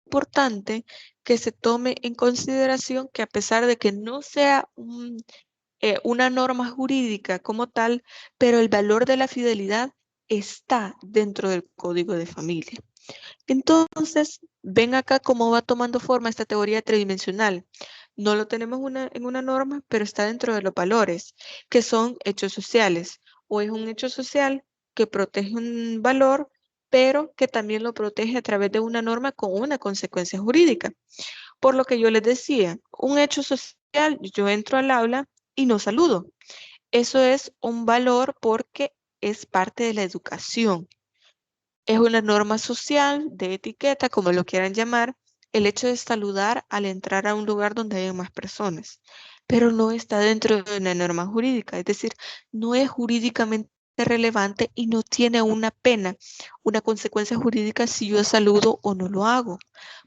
importante que se tome en consideración que a pesar de que no sea una norma jurídica como tal, pero el valor de la fidelidad está dentro del código de familia. Entonces, ven acá cómo va tomando forma esta teoría tridimensional. No lo tenemos en una norma, pero está dentro de los valores, que son hechos sociales. O es un hecho social que protege un valor, pero que también lo protege a través de una norma con una consecuencia jurídica. Por lo que yo les decía, un hecho social, yo entro al aula y no saludo. Eso es un valor porque es parte de la educación. Es una norma social, de etiqueta, como lo quieran llamar, el hecho de saludar al entrar a un lugar donde hay más personas, pero no está dentro de una norma jurídica, es decir, no es jurídicamente relevante y no tiene una pena, una consecuencia jurídica si yo saludo o no lo hago,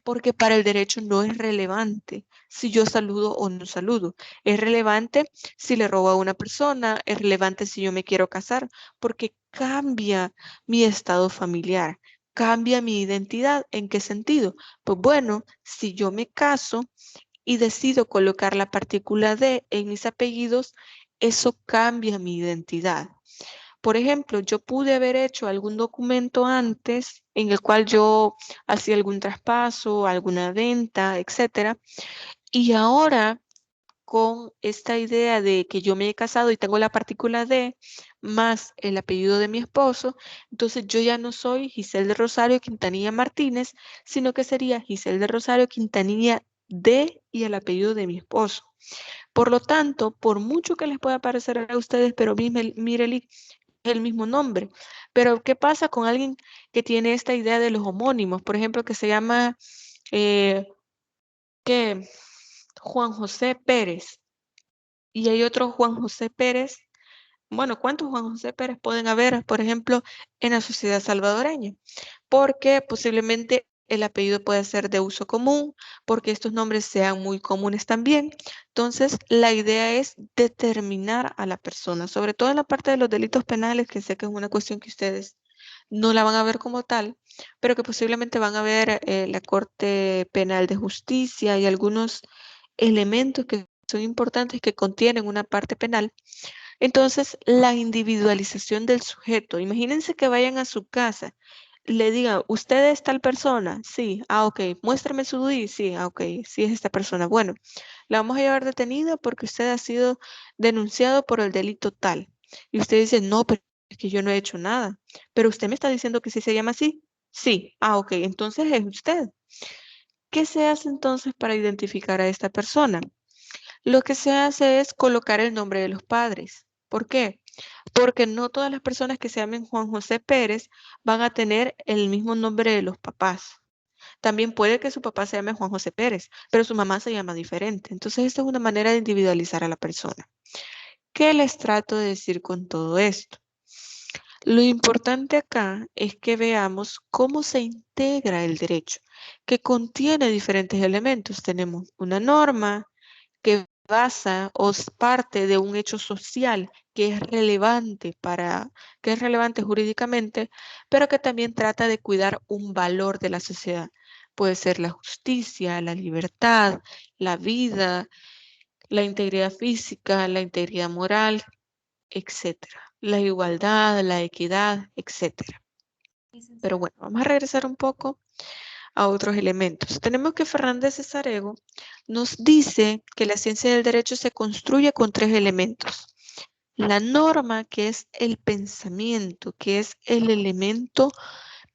porque para el derecho no es relevante si yo saludo o no saludo. Es relevante si le robo a una persona, es relevante si yo me quiero casar, porque cambia mi estado familiar, cambia mi identidad. ¿En qué sentido? Pues bueno, si yo me caso y decido colocar la partícula D en mis apellidos, eso cambia mi identidad. Por ejemplo, yo pude haber hecho algún documento antes en el cual yo hacía algún traspaso, alguna venta, etcétera, y ahora con esta idea de que yo me he casado y tengo la partícula D más el apellido de mi esposo, entonces yo ya no soy Giselle de Rosario Quintanilla Martínez, sino que sería Giselle de Rosario Quintanilla D y el apellido de mi esposo. Por lo tanto, por mucho que les pueda parecer a ustedes, pero Mireli es el mismo nombre. Pero, ¿qué pasa con alguien que tiene esta idea de los homónimos? Por ejemplo, que se llama, eh, ¿qué? Juan José Pérez. Y hay otro Juan José Pérez. Bueno, ¿cuántos Juan José Pérez pueden haber, por ejemplo, en la sociedad salvadoreña? Porque posiblemente el apellido puede ser de uso común, porque estos nombres sean muy comunes también. Entonces, la idea es determinar a la persona, sobre todo en la parte de los delitos penales, que sé que es una cuestión que ustedes no la van a ver como tal, pero que posiblemente van a ver la Corte Penal de Justicia y algunos elementos que son importantes que contienen una parte penal. Entonces, la individualización del sujeto. Imagínense que vayan a su casa, le digan, ¿usted es tal persona? Sí, ok, muéstrame su DUI. Sí, ok, sí es esta persona. Bueno, la vamos a llevar detenida porque usted ha sido denunciado por el delito tal. Y usted dice, no, pero es que yo no he hecho nada. Pero usted me está diciendo que sí se llama así. Sí, ok, entonces es usted. ¿Qué se hace entonces para identificar a esta persona? Lo que se hace es colocar el nombre de los padres. ¿Por qué? Porque no todas las personas que se llamen Juan José Pérez van a tener el mismo nombre de los papás. También puede que su papá se llame Juan José Pérez, pero su mamá se llama diferente. Entonces, esta es una manera de individualizar a la persona. ¿Qué les trato de decir con todo esto? Lo importante acá es que veamos cómo se integra el derecho, que contiene diferentes elementos. Tenemos una norma, que basa o es parte de un hecho social que es relevante jurídicamente, pero que también trata de cuidar un valor de la sociedad. Puede ser la justicia, la libertad, la vida, la integridad física, la integridad moral, etcétera. La igualdad, la equidad, etcétera. Pero bueno, vamos a regresar un poco a otros elementos. Tenemos que Fernández de Sarego nos dice que la ciencia del derecho se construye con tres elementos. La norma, que es el pensamiento, que es el elemento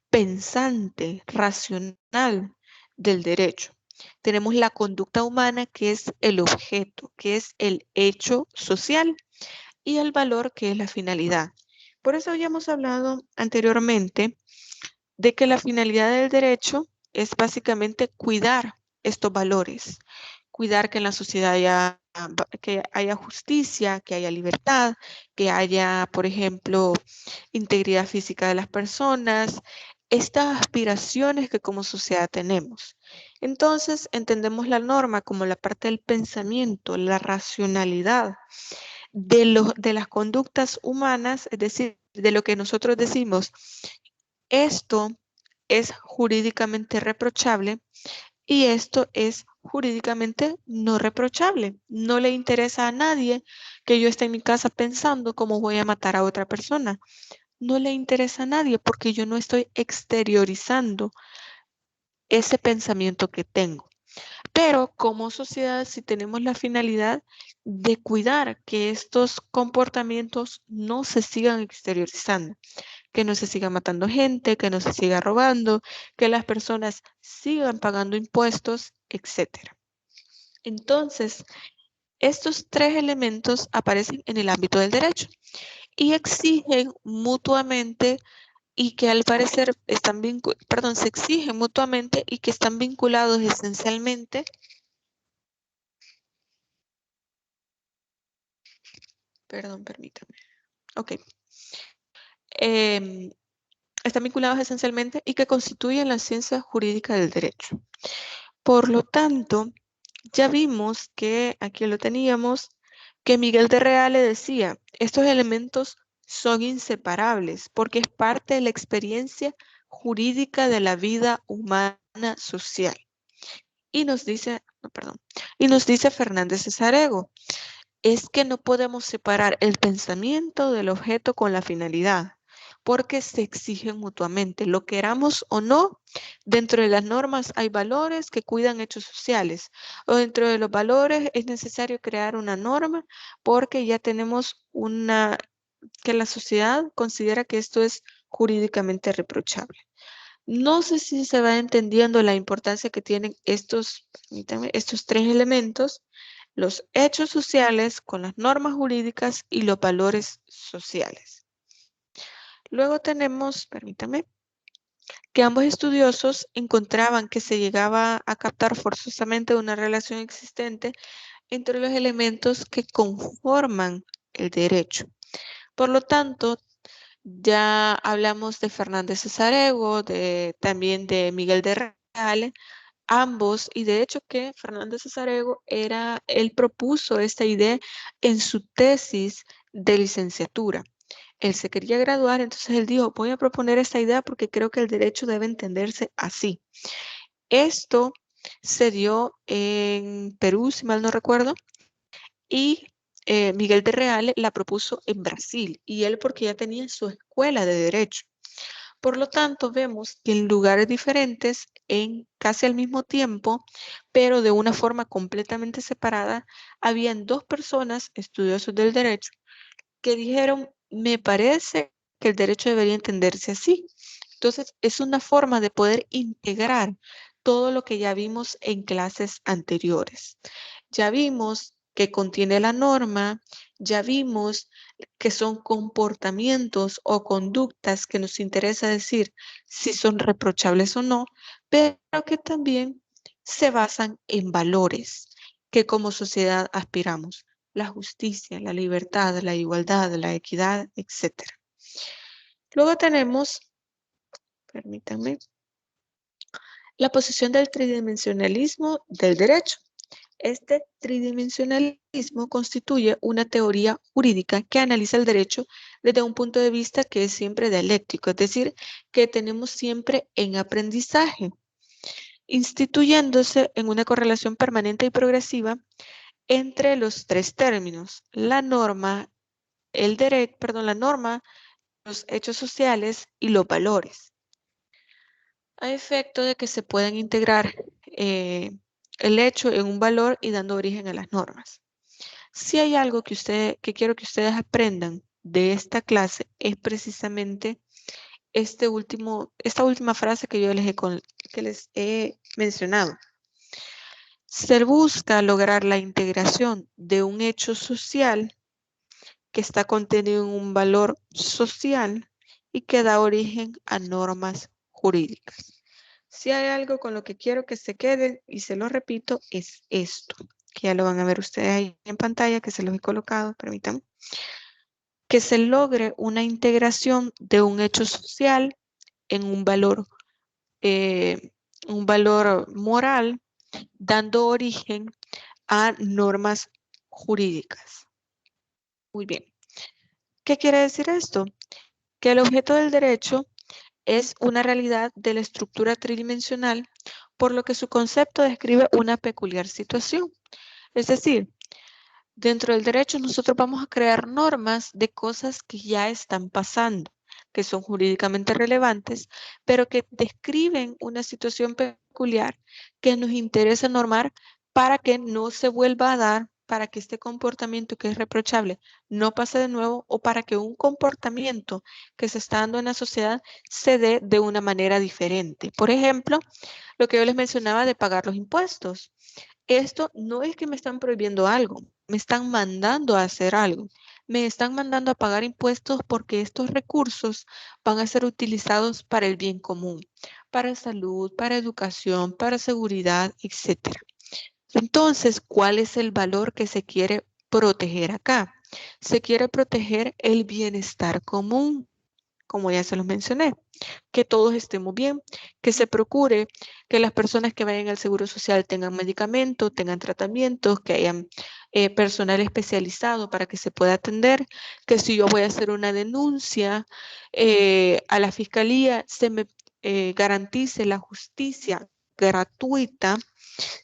pensante, racional del derecho. Tenemos la conducta humana, que es el objeto, que es el hecho social, y el valor, que es la finalidad. Por eso habíamos hablado anteriormente de que la finalidad del derecho es básicamente cuidar estos valores, cuidar que en la sociedad que haya justicia, que haya libertad, que haya, por ejemplo, integridad física de las personas, estas aspiraciones que como sociedad tenemos. Entonces, entendemos la norma como la parte del pensamiento, la racionalidad de las conductas humanas, es decir, de lo que nosotros decimos, esto es jurídicamente reprochable y esto es jurídicamente no reprochable. No le interesa a nadie que yo esté en mi casa pensando cómo voy a matar a otra persona. No le interesa a nadie porque yo no estoy exteriorizando ese pensamiento que tengo. Pero como sociedad sí tenemos la finalidad de cuidar que estos comportamientos no se sigan exteriorizando, que no se siga matando gente, que no se siga robando, que las personas sigan pagando impuestos, etcétera. Entonces, estos tres elementos aparecen en el ámbito del derecho y exigen mutuamente y que al parecer están se exigen mutuamente y que están vinculados esencialmente. Perdón, permítame. Ok. Están vinculados esencialmente y que constituyen la ciencia jurídica del derecho. Por lo tanto, ya vimos que aquí lo teníamos, que Miguel de Reale decía, estos elementos son inseparables porque es parte de la experiencia jurídica de la vida humana social. Y nos dice, no, perdón, y nos dice Fernández Cesarego, es que no podemos separar el pensamiento del objeto con la finalidad, porque se exigen mutuamente, lo queramos o no. Dentro de las normas hay valores que cuidan hechos sociales, o dentro de los valores es necesario crear una norma porque ya tenemos que la sociedad considera que esto es jurídicamente reprochable. No sé si se va entendiendo la importancia que tienen estos tres elementos, los hechos sociales con las normas jurídicas y los valores sociales. Luego tenemos, permítame, que ambos estudiosos encontraban que se llegaba a captar forzosamente una relación existente entre los elementos que conforman el derecho. Por lo tanto, ya hablamos de Fernández Cesarego, también de Miguel de Reale, ambos, y de hecho que Fernández Cesarego él propuso esta idea en su tesis de licenciatura. Él se quería graduar, entonces él dijo, voy a proponer esta idea porque creo que el derecho debe entenderse así. Esto se dio en Perú, si mal no recuerdo, y Miguel de Reale la propuso en Brasil, y él porque ya tenía su escuela de derecho. Por lo tanto, vemos que en lugares diferentes, en casi al mismo tiempo, pero de una forma completamente separada, habían dos personas, estudiosos del derecho, que dijeron, me parece que el derecho debería entenderse así. Entonces, es una forma de poder integrar todo lo que ya vimos en clases anteriores. Ya vimos que contiene la norma, ya vimos que son comportamientos o conductas que nos interesa decir si son reprochables o no, pero que también se basan en valores que como sociedad aspiramos. La justicia, la libertad, la igualdad, la equidad, etc. Luego tenemos, permítanme, la posición del tridimensionalismo del derecho. Este tridimensionalismo constituye una teoría jurídica que analiza el derecho desde un punto de vista que es siempre dialéctico, es decir, que tenemos siempre en aprendizaje, instituyéndose en una correlación permanente y progresiva entre los tres términos, la norma, la norma, los hechos sociales y los valores, a efecto de que se puedan integrar el hecho en un valor y dando origen a las normas. Si hay algo que quiero que ustedes aprendan de esta clase es precisamente esta última frase que que les he mencionado. Se busca lograr la integración de un hecho social que está contenido en un valor social y que da origen a normas jurídicas. Si hay algo con lo que quiero que se queden, y se lo repito, es esto, que ya lo van a ver ustedes ahí en pantalla, que se los he colocado, permítanme, que se logre una integración de un hecho social en un valor moral, dando origen a normas jurídicas. Muy bien. ¿Qué quiere decir esto? Que el objeto del derecho es una realidad de la estructura tridimensional, por lo que su concepto describe una peculiar situación. Es decir, dentro del derecho nosotros vamos a crear normas de cosas que ya están pasando, que son jurídicamente relevantes, pero que describen una situación peculiar que nos interesa normar para que no se vuelva a dar, para que este comportamiento que es reprochable no pase de nuevo o para que un comportamiento que se está dando en la sociedad se dé de una manera diferente. Por ejemplo, lo que yo les mencionaba de pagar los impuestos. Esto no es que me están prohibiendo algo, me están mandando a hacer algo. Me están mandando a pagar impuestos porque estos recursos van a ser utilizados para el bien común, para salud, para educación, para seguridad, etcétera. Entonces, ¿cuál es el valor que se quiere proteger acá? Se quiere proteger el bienestar común, como ya se los mencioné, que todos estemos bien, que se procure que las personas que vayan al Seguro Social tengan medicamentos, tengan tratamientos, que hayan personal especializado para que se pueda atender, que si yo voy a hacer una denuncia a la fiscalía, se me garantice la justicia gratuita.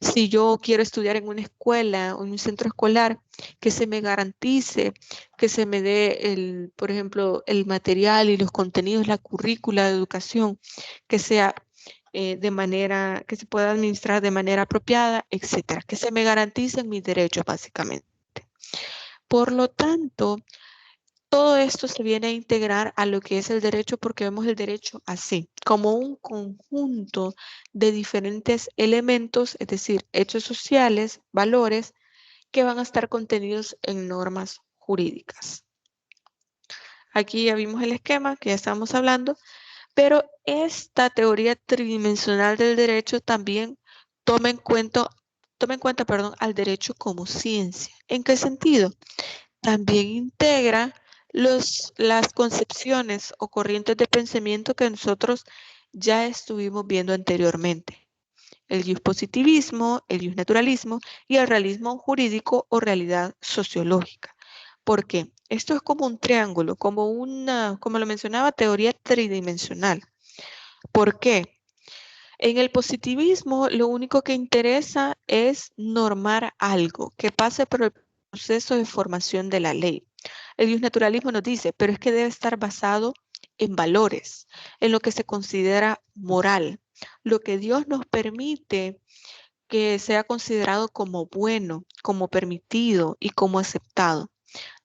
Si yo quiero estudiar en una escuela o en un centro escolar, que se me garantice, que se me dé por ejemplo, el material y los contenidos, la currícula de educación, que sea de manera, que se pueda administrar de manera apropiada, etcétera, que se me garanticen mis derechos básicamente. Por lo tanto, todo esto se viene a integrar a lo que es el derecho porque vemos el derecho así, como un conjunto de diferentes elementos, es decir, hechos sociales, valores, que van a estar contenidos en normas jurídicas. Aquí ya vimos el esquema que ya estábamos hablando, pero esta teoría tridimensional del derecho también toma en cuenta, perdón, al derecho como ciencia. ¿En qué sentido? También integra las concepciones o corrientes de pensamiento que nosotros ya estuvimos viendo anteriormente. El positivismo, el naturalismo y el realismo jurídico o realidad sociológica. ¿Por qué? Esto es como un triángulo, como lo mencionaba, teoría tridimensional. ¿Por qué? En el positivismo, lo único que interesa es normar algo, que pase por el proceso de formación de la ley. El naturalismo nos dice, pero es que debe estar basado en valores, en lo que se considera moral, lo que Dios nos permite que sea considerado como bueno, como permitido y como aceptado.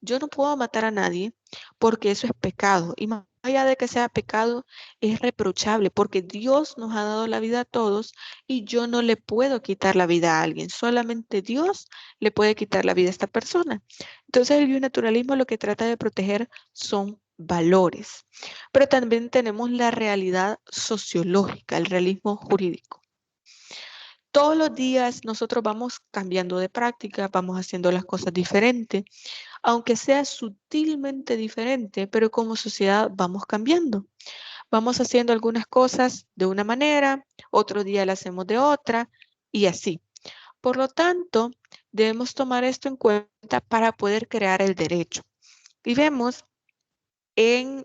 Yo no puedo matar a nadie porque eso es pecado. Y más allá de que sea pecado, es reprochable porque Dios nos ha dado la vida a todos y yo no le puedo quitar la vida a alguien. Solamente Dios le puede quitar la vida a esta persona. Entonces el bionaturalismo lo que trata de proteger son valores. Pero también tenemos la realidad sociológica, el realismo jurídico. Todos los días nosotros vamos cambiando de práctica, vamos haciendo las cosas diferentes aunque sea sutilmente diferente, pero como sociedad vamos cambiando. Vamos haciendo algunas cosas de una manera, otro día las hacemos de otra y así. Por lo tanto, debemos tomar esto en cuenta para poder crear el derecho. Y vemos en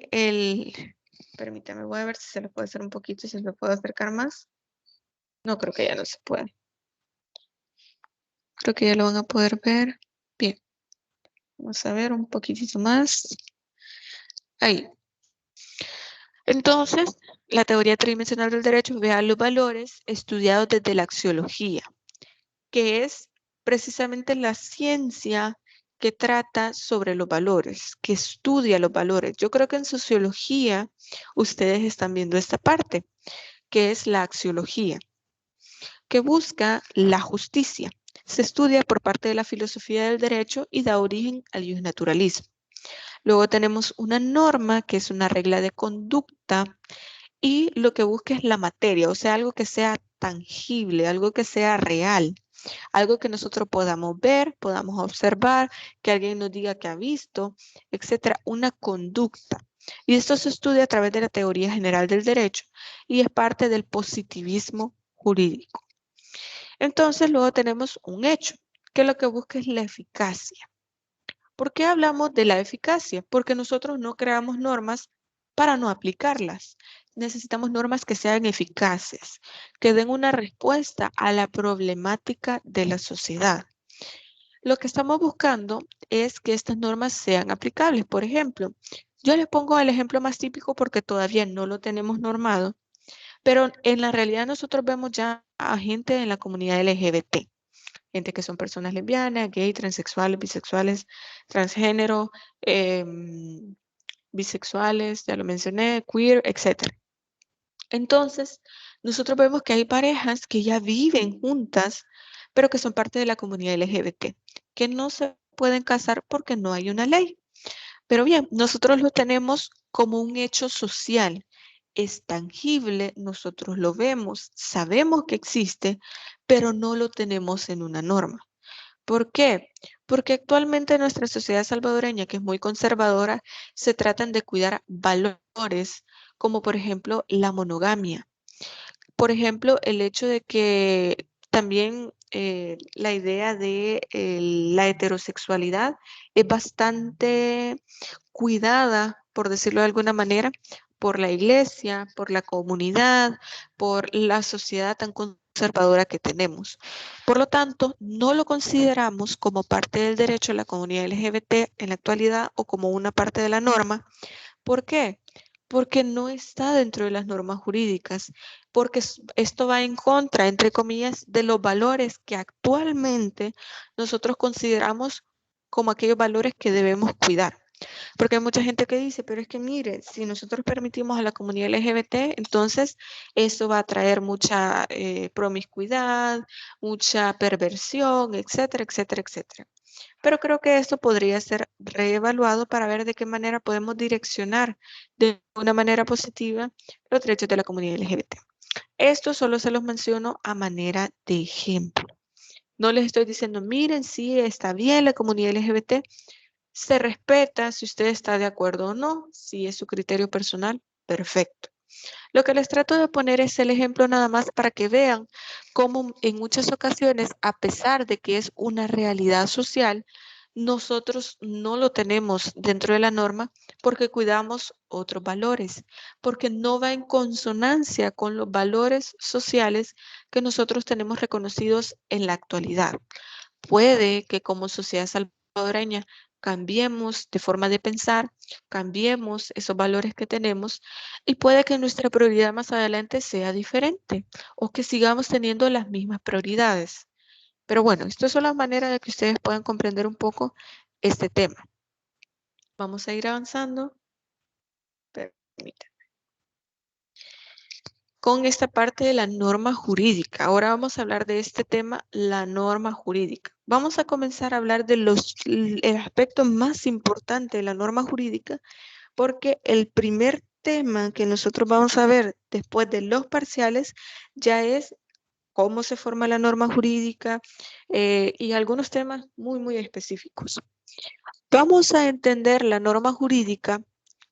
permítame, voy a ver si se lo puede hacer un poquito, si se lo puedo acercar más. No, creo que ya no se puede. Creo que ya lo van a poder ver. Bien, vamos a ver un poquitito más. Ahí. Entonces, la teoría tridimensional del derecho ve a los valores estudiados desde la axiología, que es precisamente la ciencia que trata sobre los valores, que estudia los valores. Yo creo que en sociología ustedes están viendo esta parte, que es la axiología, que busca la justicia. Se estudia por parte de la filosofía del derecho y da origen al naturalismo. Luego tenemos una norma, que es una regla de conducta, y lo que busca es la materia, o sea, algo que sea tangible, algo que sea real, algo que nosotros podamos ver, podamos observar, que alguien nos diga que ha visto, etcétera, una conducta. Y esto se estudia a través de la teoría general del derecho y es parte del positivismo jurídico. Entonces, luego tenemos un hecho, que lo que busca es la eficacia. ¿Por qué hablamos de la eficacia? Porque nosotros no creamos normas para no aplicarlas, necesitamos normas que sean eficaces, que den una respuesta a la problemática de la sociedad. Lo que estamos buscando es que estas normas sean aplicables. Por ejemplo, yo les pongo el ejemplo más típico porque todavía no lo tenemos normado, pero en la realidad nosotros vemos ya a gente en la comunidad LGBT, gente que son personas lesbianas, gay, transexuales, bisexuales, transgénero, bisexuales, ya lo mencioné, queer, etc. Entonces, nosotros vemos que hay parejas que ya viven juntas, pero que son parte de la comunidad LGBT, que no se pueden casar porque no hay una ley. Pero bien, nosotros lo tenemos como un hecho social, es tangible, nosotros lo vemos, sabemos que existe, pero no lo tenemos en una norma. ¿Por qué? Porque actualmente nuestra sociedad salvadoreña, que es muy conservadora, se tratan de cuidar valores como por ejemplo la monogamia. Por ejemplo, el hecho de que también la idea de la heterosexualidad es bastante cuidada, por decirlo de alguna manera, por la iglesia, por la comunidad, por la sociedad tan conservadora que tenemos. Por lo tanto, no lo consideramos como parte del derecho de la comunidad LGBT en la actualidad o como una parte de la norma. ¿Por qué? Porque no está dentro de las normas jurídicas, porque esto va en contra, entre comillas, de los valores que actualmente nosotros consideramos como aquellos valores que debemos cuidar. Porque hay mucha gente que dice, pero es que mire, si nosotros permitimos a la comunidad LGBT, entonces eso va a traer mucha promiscuidad, mucha perversión, etcétera, etcétera, etcétera. Pero creo que esto podría ser reevaluado para ver de qué manera podemos direccionar de una manera positiva los derechos de la comunidad LGBT. Esto solo se los menciono a manera de ejemplo. No les estoy diciendo, miren, sí, está bien la comunidad LGBT, se respeta si usted está de acuerdo o no, si es su criterio personal, perfecto. Lo que les trato de poner es el ejemplo nada más para que vean cómo en muchas ocasiones, a pesar de que es una realidad social, nosotros no lo tenemos dentro de la norma porque cuidamos otros valores, porque no va en consonancia con los valores sociales que nosotros tenemos reconocidos en la actualidad. Puede que como sociedad salvadoreña cambiemos de forma de pensar, cambiemos esos valores que tenemos y puede que nuestra prioridad más adelante sea diferente o que sigamos teniendo las mismas prioridades. Pero bueno, esto es solo la manera de que ustedes puedan comprender un poco este tema. Vamos a ir avanzando. Permítanme. Con esta parte de la norma jurídica. Ahora vamos a hablar de este tema, la norma jurídica. Vamos a comenzar a hablar de el aspecto más importante de la norma jurídica, porque el primer tema que nosotros vamos a ver después de los parciales ya es cómo se forma la norma jurídica y algunos temas muy, muy específicos. Vamos a entender la norma jurídica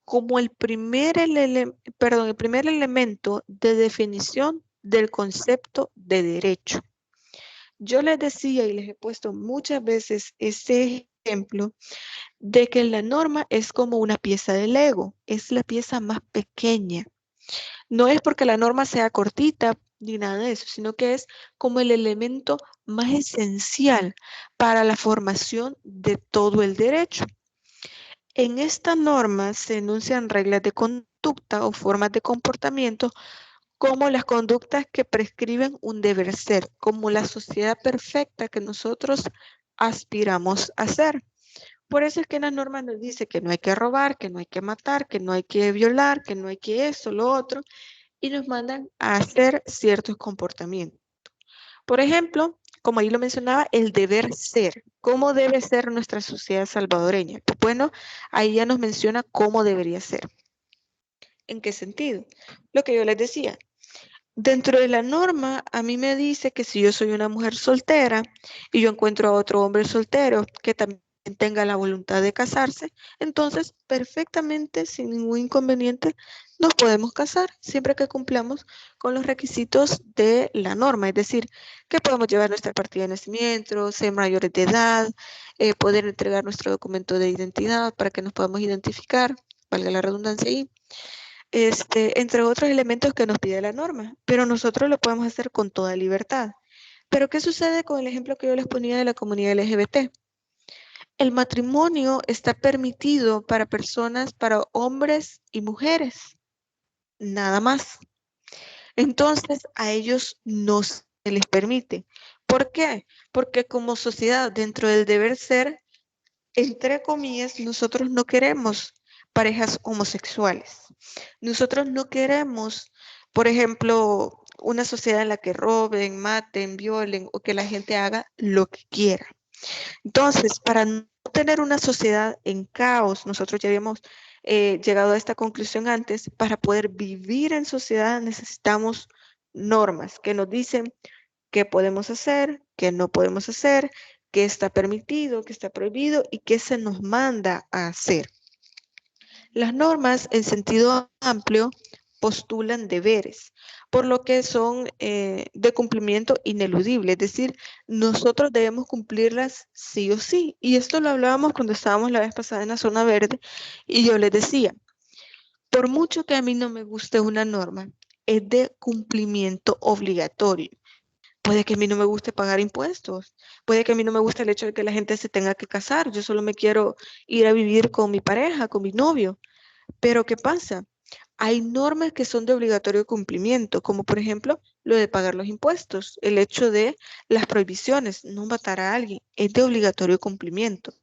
como el primer elemento de definición del concepto de derecho. Yo les decía y les he puesto muchas veces ese ejemplo de que la norma es como una pieza de Lego, es la pieza más pequeña. No es porque la norma sea cortita ni nada de eso, sino que es como el elemento más esencial para la formación de todo el derecho. En esta norma se enuncian reglas de conducta o formas de comportamiento como las conductas que prescriben un deber ser, como la sociedad perfecta que nosotros aspiramos a ser. Por eso es que la norma nos dice que no hay que robar, que no hay que matar, que no hay que violar, que no hay que esto, lo otro, y nos mandan a hacer ciertos comportamientos. Por ejemplo, como ahí lo mencionaba, el deber ser. ¿Cómo debe ser nuestra sociedad salvadoreña? Pues bueno, ahí ya nos menciona cómo debería ser. ¿En qué sentido? Lo que yo les decía. Dentro de la norma, a mí me dice que si yo soy una mujer soltera y yo encuentro a otro hombre soltero que también tenga la voluntad de casarse, entonces perfectamente, sin ningún inconveniente, nos podemos casar siempre que cumplamos con los requisitos de la norma, es decir, que podamos llevar nuestra partida de nacimiento, ser mayores de edad, poder entregar nuestro documento de identidad para que nos podamos identificar, valga la redundancia ahí, entre otros elementos que nos pide la norma, pero nosotros lo podemos hacer con toda libertad. Pero ¿qué sucede con el ejemplo que yo les ponía de la comunidad LGBT? El matrimonio está permitido para personas, para hombres y mujeres, nada más. Entonces, a ellos no se les permite. ¿Por qué? Porque como sociedad, dentro del deber ser, entre comillas, nosotros no queremos parejas homosexuales. Nosotros no queremos, por ejemplo, una sociedad en la que roben, maten, violen o que la gente haga lo que quiera. Entonces, para no tener una sociedad en caos, nosotros ya habíamos llegado a esta conclusión antes, para poder vivir en sociedad necesitamos normas que nos dicen qué podemos hacer, qué no podemos hacer, qué está permitido, qué está prohibido y qué se nos manda a hacer. Las normas en sentido amplio postulan deberes, por lo que son de cumplimiento ineludible, es decir, nosotros debemos cumplirlas sí o sí. Y esto lo hablábamos cuando estábamos la vez pasada en la zona verde y yo les decía, por mucho que a mí no me guste una norma, es de cumplimiento obligatorio. Puede que a mí no me guste pagar impuestos, puede que a mí no me guste el hecho de que la gente se tenga que casar, yo solo me quiero ir a vivir con mi pareja, con mi novio. Pero ¿qué pasa? Hay normas que son de obligatorio cumplimiento, como por ejemplo lo de pagar los impuestos, el hecho de las prohibiciones, no matar a alguien, es de obligatorio cumplimiento.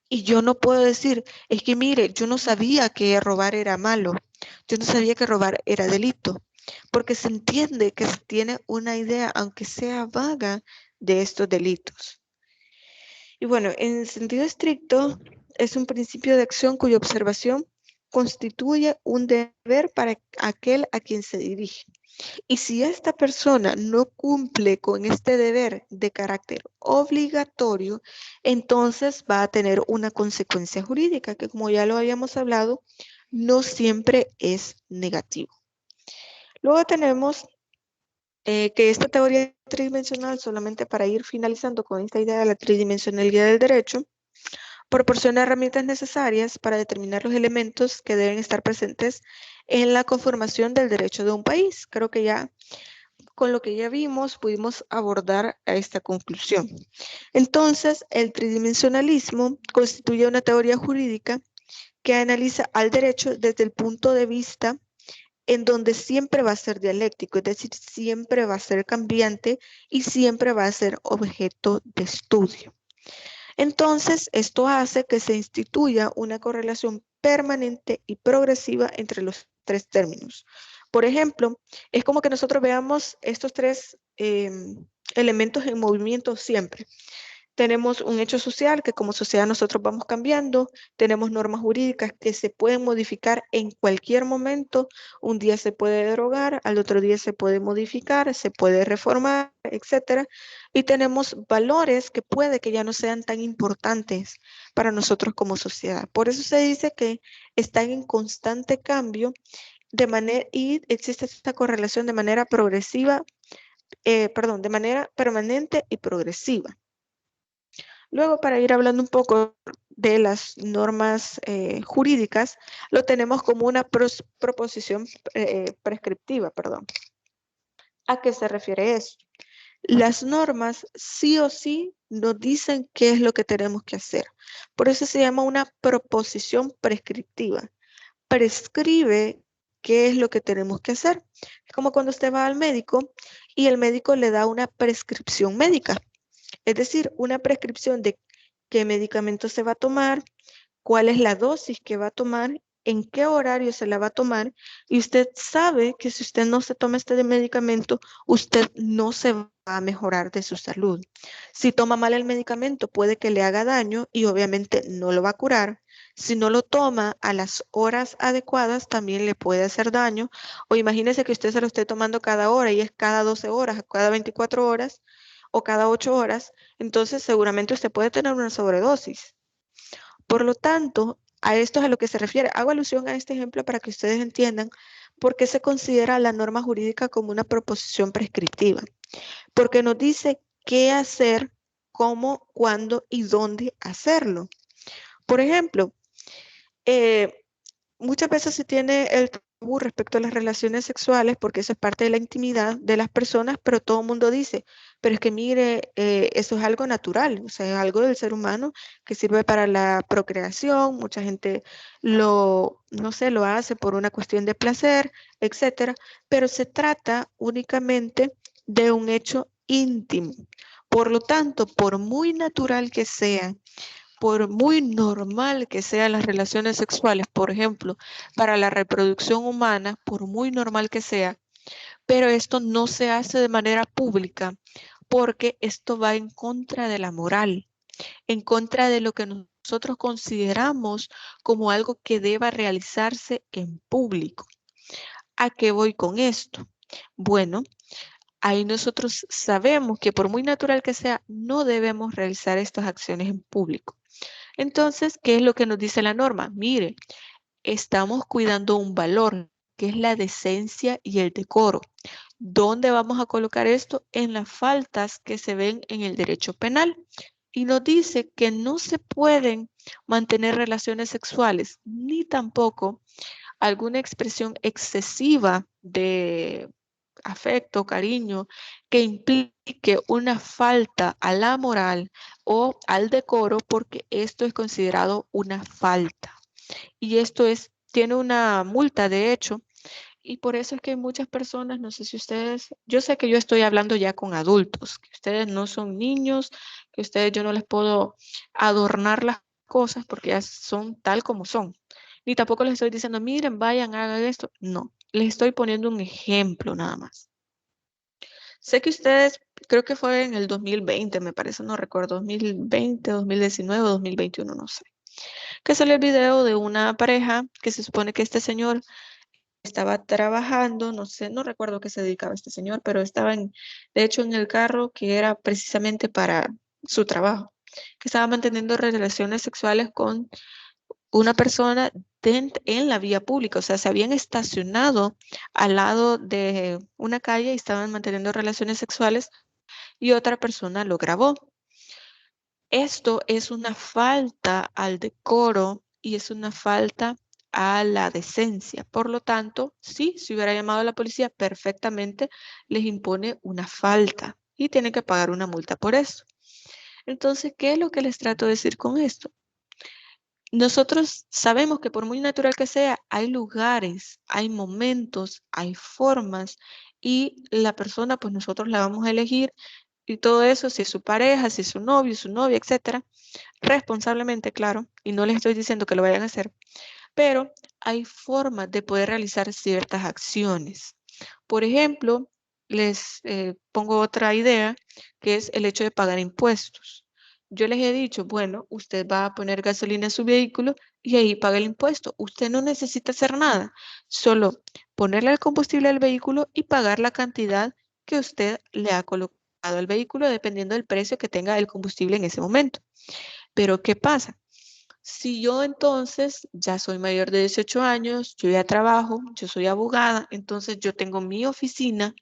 Y yo no puedo decir, es que mire, yo no sabía que robar era malo, yo no sabía que robar era delito, porque se entiende que se tiene una idea, aunque sea vaga, de estos delitos. Y bueno, en sentido estricto, es un principio de acción cuya observación constituye un deber para aquel a quien se dirige. Y si esta persona no cumple con este deber de carácter obligatorio, entonces va a tener una consecuencia jurídica que, como ya lo habíamos hablado, no siempre es negativo. Luego tenemos que esta teoría tridimensional, solamente para ir finalizando con esta idea de la tridimensionalidad del derecho, proporciona herramientas necesarias para determinar los elementos que deben estar presentes en la conformación del derecho de un país. Creo que ya con lo que ya vimos pudimos abordar a esta conclusión. Entonces, el tridimensionalismo constituye una teoría jurídica que analiza al derecho desde el punto de vista en donde siempre va a ser dialéctico, es decir, siempre va a ser cambiante y siempre va a ser objeto de estudio. Entonces, esto hace que se instituya una correlación permanente y progresiva entre los tres términos. Por ejemplo, es como que nosotros veamos estos tres elementos en movimiento siempre. Tenemos un hecho social que como sociedad nosotros vamos cambiando, tenemos normas jurídicas que se pueden modificar en cualquier momento, un día se puede derogar, al otro día se puede modificar, se puede reformar, etcétera, y tenemos valores que puede que ya no sean tan importantes para nosotros como sociedad. Por eso se dice que están en constante cambio de manera, y existe esta correlación de manera progresiva, de manera permanente y progresiva. Luego, para ir hablando un poco de las normas jurídicas, lo tenemos como una proposición prescriptiva, perdón. ¿A qué se refiere eso? Las normas sí o sí nos dicen qué es lo que tenemos que hacer. Por eso se llama una proposición prescriptiva. Prescribe qué es lo que tenemos que hacer. Es como cuando usted va al médico y el médico le da una prescripción médica. Es decir, una prescripción de qué medicamento se va a tomar, cuál es la dosis que va a tomar, en qué horario se la va a tomar, y usted sabe que si usted no se toma este medicamento, usted no se va a mejorar de su salud. Si toma mal el medicamento, puede que le haga daño y obviamente no lo va a curar. Si no lo toma a las horas adecuadas, también le puede hacer daño. O imagínese que usted se lo esté tomando cada hora y es cada 12 horas, cada 24 horas o cada 8 horas, entonces seguramente usted puede tener una sobredosis. Por lo tanto, a esto es a lo que se refiere. Hago alusión a este ejemplo para que ustedes entiendan por qué se considera la norma jurídica como una proposición prescriptiva. Porque nos dice qué hacer, cómo, cuándo y dónde hacerlo. Por ejemplo, muchas veces se tiene el respecto a las relaciones sexuales, porque eso es parte de la intimidad de las personas, pero todo el mundo dice, pero es que mire, eso es algo natural, o sea, es algo del ser humano que sirve para la procreación, mucha gente no sé, lo hace por una cuestión de placer, etcétera, pero se trata únicamente de un hecho íntimo. Por lo tanto, por muy natural que sea, por muy normal que sean las relaciones sexuales, por ejemplo, para la reproducción humana, por muy normal que sea, pero esto no se hace de manera pública porque esto va en contra de la moral, en contra de lo que nosotros consideramos como algo que deba realizarse en público. ¿A qué voy con esto? Bueno, ahí nosotros sabemos que por muy natural que sea, no debemos realizar estas acciones en público. Entonces, ¿qué es lo que nos dice la norma? Mire, estamos cuidando un valor, que es la decencia y el decoro. ¿Dónde vamos a colocar esto? En las faltas que se ven en el derecho penal. Y nos dice que no se pueden mantener relaciones sexuales, ni tampoco alguna expresión excesiva de afecto, cariño, que implique una falta a la moral o al decoro, porque esto es considerado una falta. Y esto tiene una multa, de hecho, y por eso es que muchas personas, no sé si ustedes, yo sé que yo estoy hablando ya con adultos, que ustedes no son niños, que ustedes yo no les puedo adornar las cosas porque ya son tal como son. Ni tampoco les estoy diciendo, miren, vayan, hagan esto. No, les estoy poniendo un ejemplo nada más. Sé que ustedes, creo que fue en el 2020, me parece, no recuerdo, 2020, 2019 o 2021, no sé, que salió el video de una pareja que se supone que este señor estaba trabajando, no sé, no recuerdo qué se dedicaba este señor, pero estaba de hecho en el carro que era precisamente para su trabajo, que estaba manteniendo relaciones sexuales con una persona en la vía pública, o sea, se habían estacionado al lado de una calle y estaban manteniendo relaciones sexuales y otra persona lo grabó. Esto es una falta al decoro y es una falta a la decencia. Por lo tanto, sí, si hubiera llamado a la policía, perfectamente les impone una falta y tienen que pagar una multa por eso. Entonces, ¿qué es lo que les trato de decir con esto? Nosotros sabemos que por muy natural que sea, hay lugares, hay momentos, hay formas y la persona, pues nosotros la vamos a elegir y todo eso, si es su pareja, si es su novio, su novia, etcétera, responsablemente, claro, y no les estoy diciendo que lo vayan a hacer, pero hay formas de poder realizar ciertas acciones. Por ejemplo, les pongo otra idea, que es el hecho de pagar impuestos. Yo les he dicho, bueno, usted va a poner gasolina en su vehículo y ahí paga el impuesto. Usted no necesita hacer nada, solo ponerle el combustible al vehículo y pagar la cantidad que usted le ha colocado al vehículo dependiendo del precio que tenga el combustible en ese momento. Pero ¿qué pasa? Si yo entonces ya soy mayor de 18 años, yo ya trabajo, yo soy abogada, entonces yo tengo mi oficina,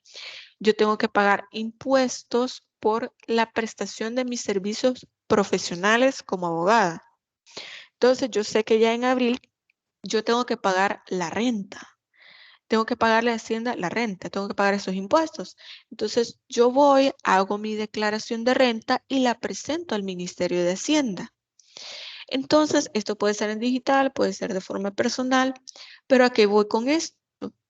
yo tengo que pagar impuestos por la prestación de mis servicios profesionales como abogada. Entonces yo sé que ya en abril yo tengo que pagar la renta. Tengo que pagarle a Hacienda la renta, tengo que pagar esos impuestos. Entonces yo voy, hago mi declaración de renta y la presento al Ministerio de Hacienda. Entonces, esto puede ser en digital, puede ser de forma personal, pero ¿a qué voy con esto?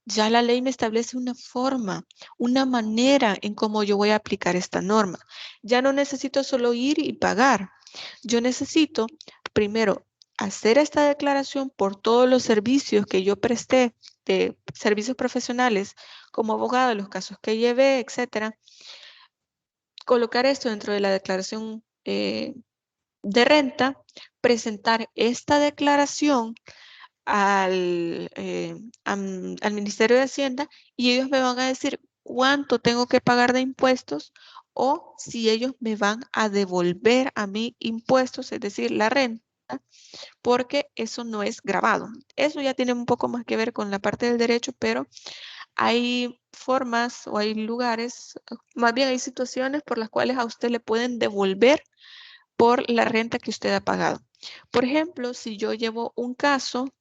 Ya la ley me establece una forma, una manera en cómo yo voy a aplicar esta norma. Ya no necesito solo ir y pagar. Yo necesito, primero, hacer esta declaración por todos los servicios que yo presté de servicios profesionales como abogado, los casos que llevé, etcétera. Colocar esto dentro de la declaración de renta, presentar esta declaración al Ministerio de Hacienda y ellos me van a decir cuánto tengo que pagar de impuestos o si ellos me van a devolver a mí impuestos, es decir, la renta, porque eso no es grabado. Eso ya tiene un poco más que ver con la parte del derecho, pero hay formas o hay lugares, más bien hay situaciones por las cuales a usted le pueden devolver por la renta que usted ha pagado. Por ejemplo, si yo llevo un caso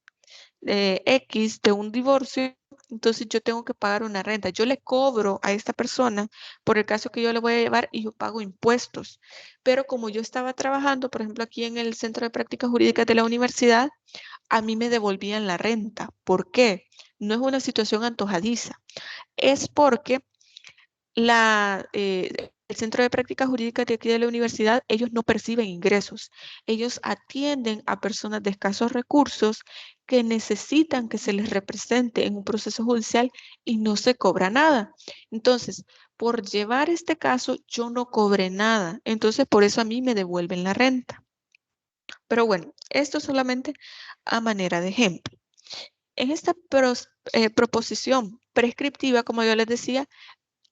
X de un divorcio, entonces yo tengo que pagar una renta. Yo le cobro a esta persona por el caso que yo le voy a llevar y yo pago impuestos. Pero como yo estaba trabajando, por ejemplo, aquí en el Centro de Prácticas Jurídicas de la universidad, a mí me devolvían la renta. ¿Por qué? No es una situación antojadiza. Es porque el Centro de Prácticas Jurídicas de aquí de la universidad, ellos no perciben ingresos. Ellos atienden a personas de escasos recursos que necesitan que se les represente en un proceso judicial y no se cobra nada. Entonces, por llevar este caso, yo no cobré nada. Entonces, por eso a mí me devuelven la renta. Pero bueno, esto solamente a manera de ejemplo. En esta proposición prescriptiva, como yo les decía,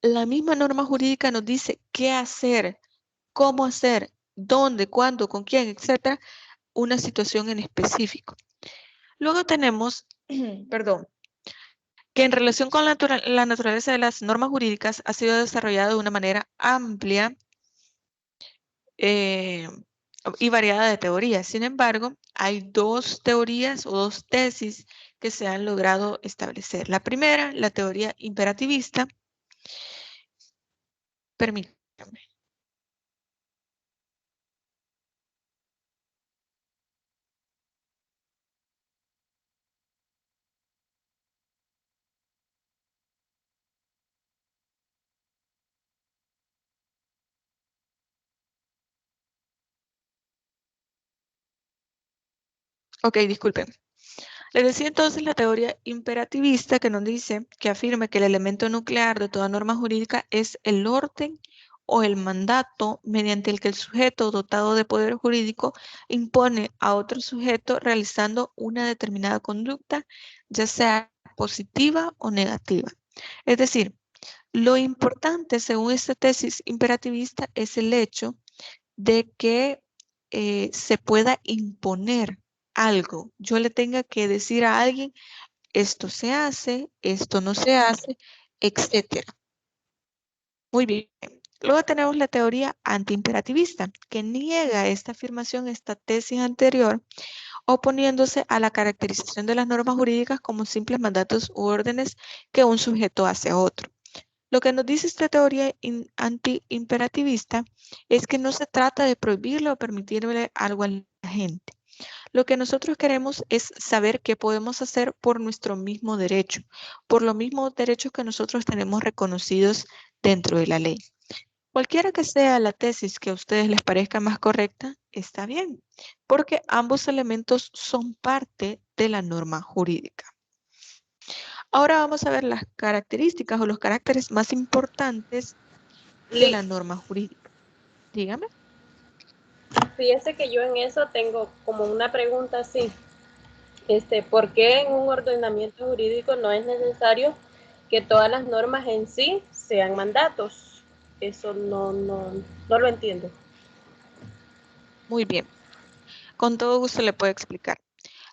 la misma norma jurídica nos dice qué hacer, cómo hacer, dónde, cuándo, con quién, etcétera, una situación en específico. Luego tenemos, perdón, que en relación con la naturaleza de las normas jurídicas ha sido desarrollada de una manera amplia eh, y variada de teorías. Sin embargo, hay dos teorías o dos tesis que se han logrado establecer. La primera, la teoría imperativista. Permítame. Ok, disculpen. Les decía entonces la teoría imperativista que nos dice que afirma que el elemento nuclear de toda norma jurídica es el orden o el mandato mediante el que el sujeto dotado de poder jurídico impone a otro sujeto realizando una determinada conducta, ya sea positiva o negativa. Es decir, lo importante según esta tesis imperativista es el hecho de que se pueda imponer algo. Yo le tenga que decir a alguien, esto se hace, esto no se hace, etcétera. Muy bien. Luego tenemos la teoría antiimperativista, que niega esta afirmación, esta tesis anterior, oponiéndose a la caracterización de las normas jurídicas como simples mandatos u órdenes que un sujeto hace a otro. Lo que nos dice esta teoría antiimperativista es que no se trata de prohibirle o permitirle algo a la gente. Lo que nosotros queremos es saber qué podemos hacer por nuestro mismo derecho, por los mismos derechos que nosotros tenemos reconocidos dentro de la ley. Cualquiera que sea la tesis que a ustedes les parezca más correcta, está bien, porque ambos elementos son parte de la norma jurídica. Ahora vamos a ver las características o los caracteres más importantes de la norma jurídica. Dígame. Fíjese que yo en eso tengo como una pregunta así. ¿Por qué en un ordenamiento jurídico no es necesario que todas las normas en sí sean mandatos? Eso no lo entiendo. Muy bien. Con todo gusto le puedo explicar.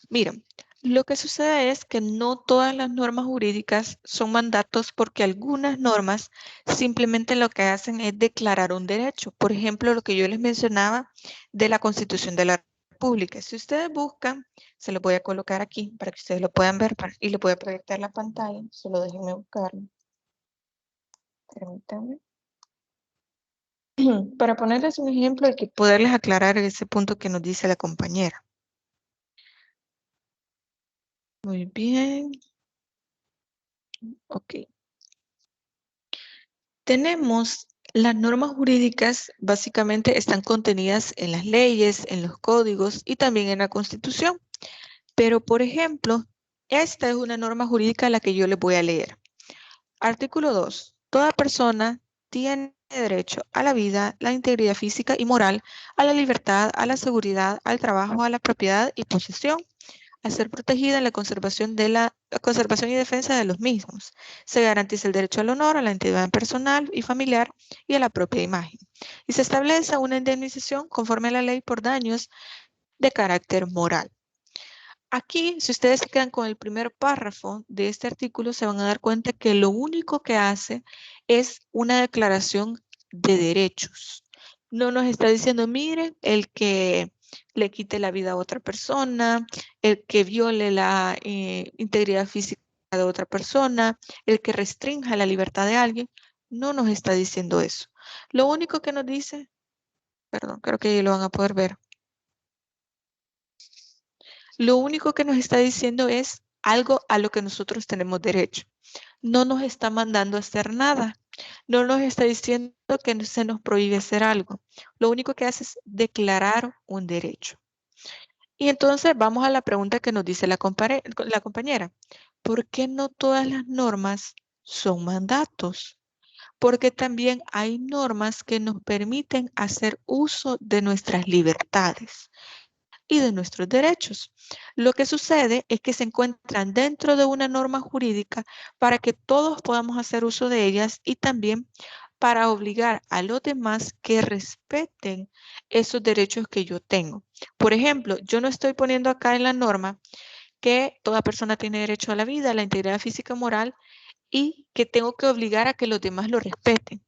Miren, lo que sucede es que no todas las normas jurídicas son mandatos porque algunas normas simplemente lo que hacen es declarar un derecho. Por ejemplo, lo que yo les mencionaba de la Constitución de la República. Si ustedes buscan, se lo voy a colocar aquí para que ustedes lo puedan ver y le voy a proyectar la pantalla. Solo déjenme buscarlo. Permítanme. Para ponerles un ejemplo y que poderles aclarar ese punto que nos dice la compañera. Muy bien. Ok. Tenemos las normas jurídicas, básicamente están contenidas en las leyes, en los códigos y también en la Constitución. Pero, por ejemplo, esta es una norma jurídica a la que yo les voy a leer. Artículo 2. Toda persona tiene derecho a la vida, la integridad física y moral, a la libertad, a la seguridad, al trabajo, a la propiedad y posesión, a ser protegida en la conservación y defensa de los mismos. Se garantiza el derecho al honor, a la integridad personal y familiar y a la propia imagen. Y se establece una indemnización conforme a la ley por daños de carácter moral. Aquí, si ustedes se quedan con el primer párrafo de este artículo, se van a dar cuenta que lo único que hace es una declaración de derechos. No nos está diciendo, miren, el que le quite la vida a otra persona, el que viole la integridad física de otra persona, el que restrinja la libertad de alguien, no nos está diciendo eso. Lo único que nos dice, perdón, creo que ahí lo van a poder ver. Lo único que nos está diciendo es algo a lo que nosotros tenemos derecho. No nos está mandando a hacer nada. No nos está diciendo que se nos prohíbe hacer algo. Lo único que hace es declarar un derecho. Y entonces vamos a la pregunta que nos dice la compañera. ¿Por qué no todas las normas son mandatos? Porque también hay normas que nos permiten hacer uso de nuestras libertades y de nuestros derechos. Lo que sucede es que se encuentran dentro de una norma jurídica para que todos podamos hacer uso de ellas y también para obligar a los demás que respeten esos derechos que yo tengo. Por ejemplo, yo no estoy poniendo acá en la norma que toda persona tiene derecho a la vida, a la integridad física y moral y que tengo que obligar a que los demás lo respeten.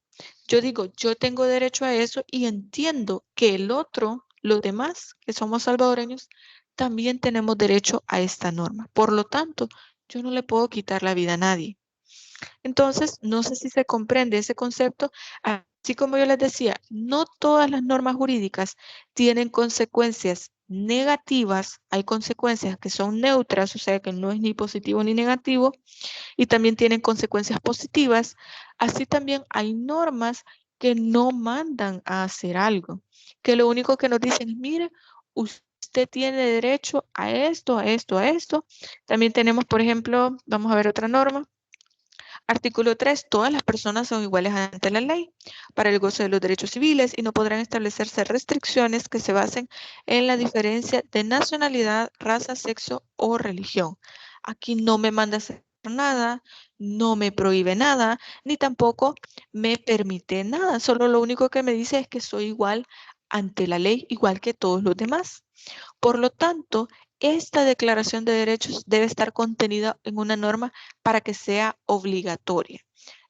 Yo digo, yo tengo derecho a eso y entiendo que el otro, los demás, que somos salvadoreños, también tenemos derecho a esta norma. Por lo tanto, yo no le puedo quitar la vida a nadie. Entonces, no sé si se comprende ese concepto. Así como yo les decía, no todas las normas jurídicas tienen consecuencias negativas. Hay consecuencias que son neutras, o sea que no es ni positivo ni negativo, y también tienen consecuencias positivas. Así también hay normas que no mandan a hacer algo, que lo único que nos dicen es, mire, usted tiene derecho a esto, a esto, a esto. También tenemos, por ejemplo, vamos a ver otra norma. Artículo 3. Todas las personas son iguales ante la ley para el goce de los derechos civiles y no podrán establecerse restricciones que se basen en la diferencia de nacionalidad, raza, sexo o religión. Aquí no me manda hacer nada, no me prohíbe nada, ni tampoco me permite nada. Solo lo único que me dice es que soy igual ante la ley, igual que todos los demás. Por lo tanto, esta declaración de derechos debe estar contenida en una norma para que sea obligatoria.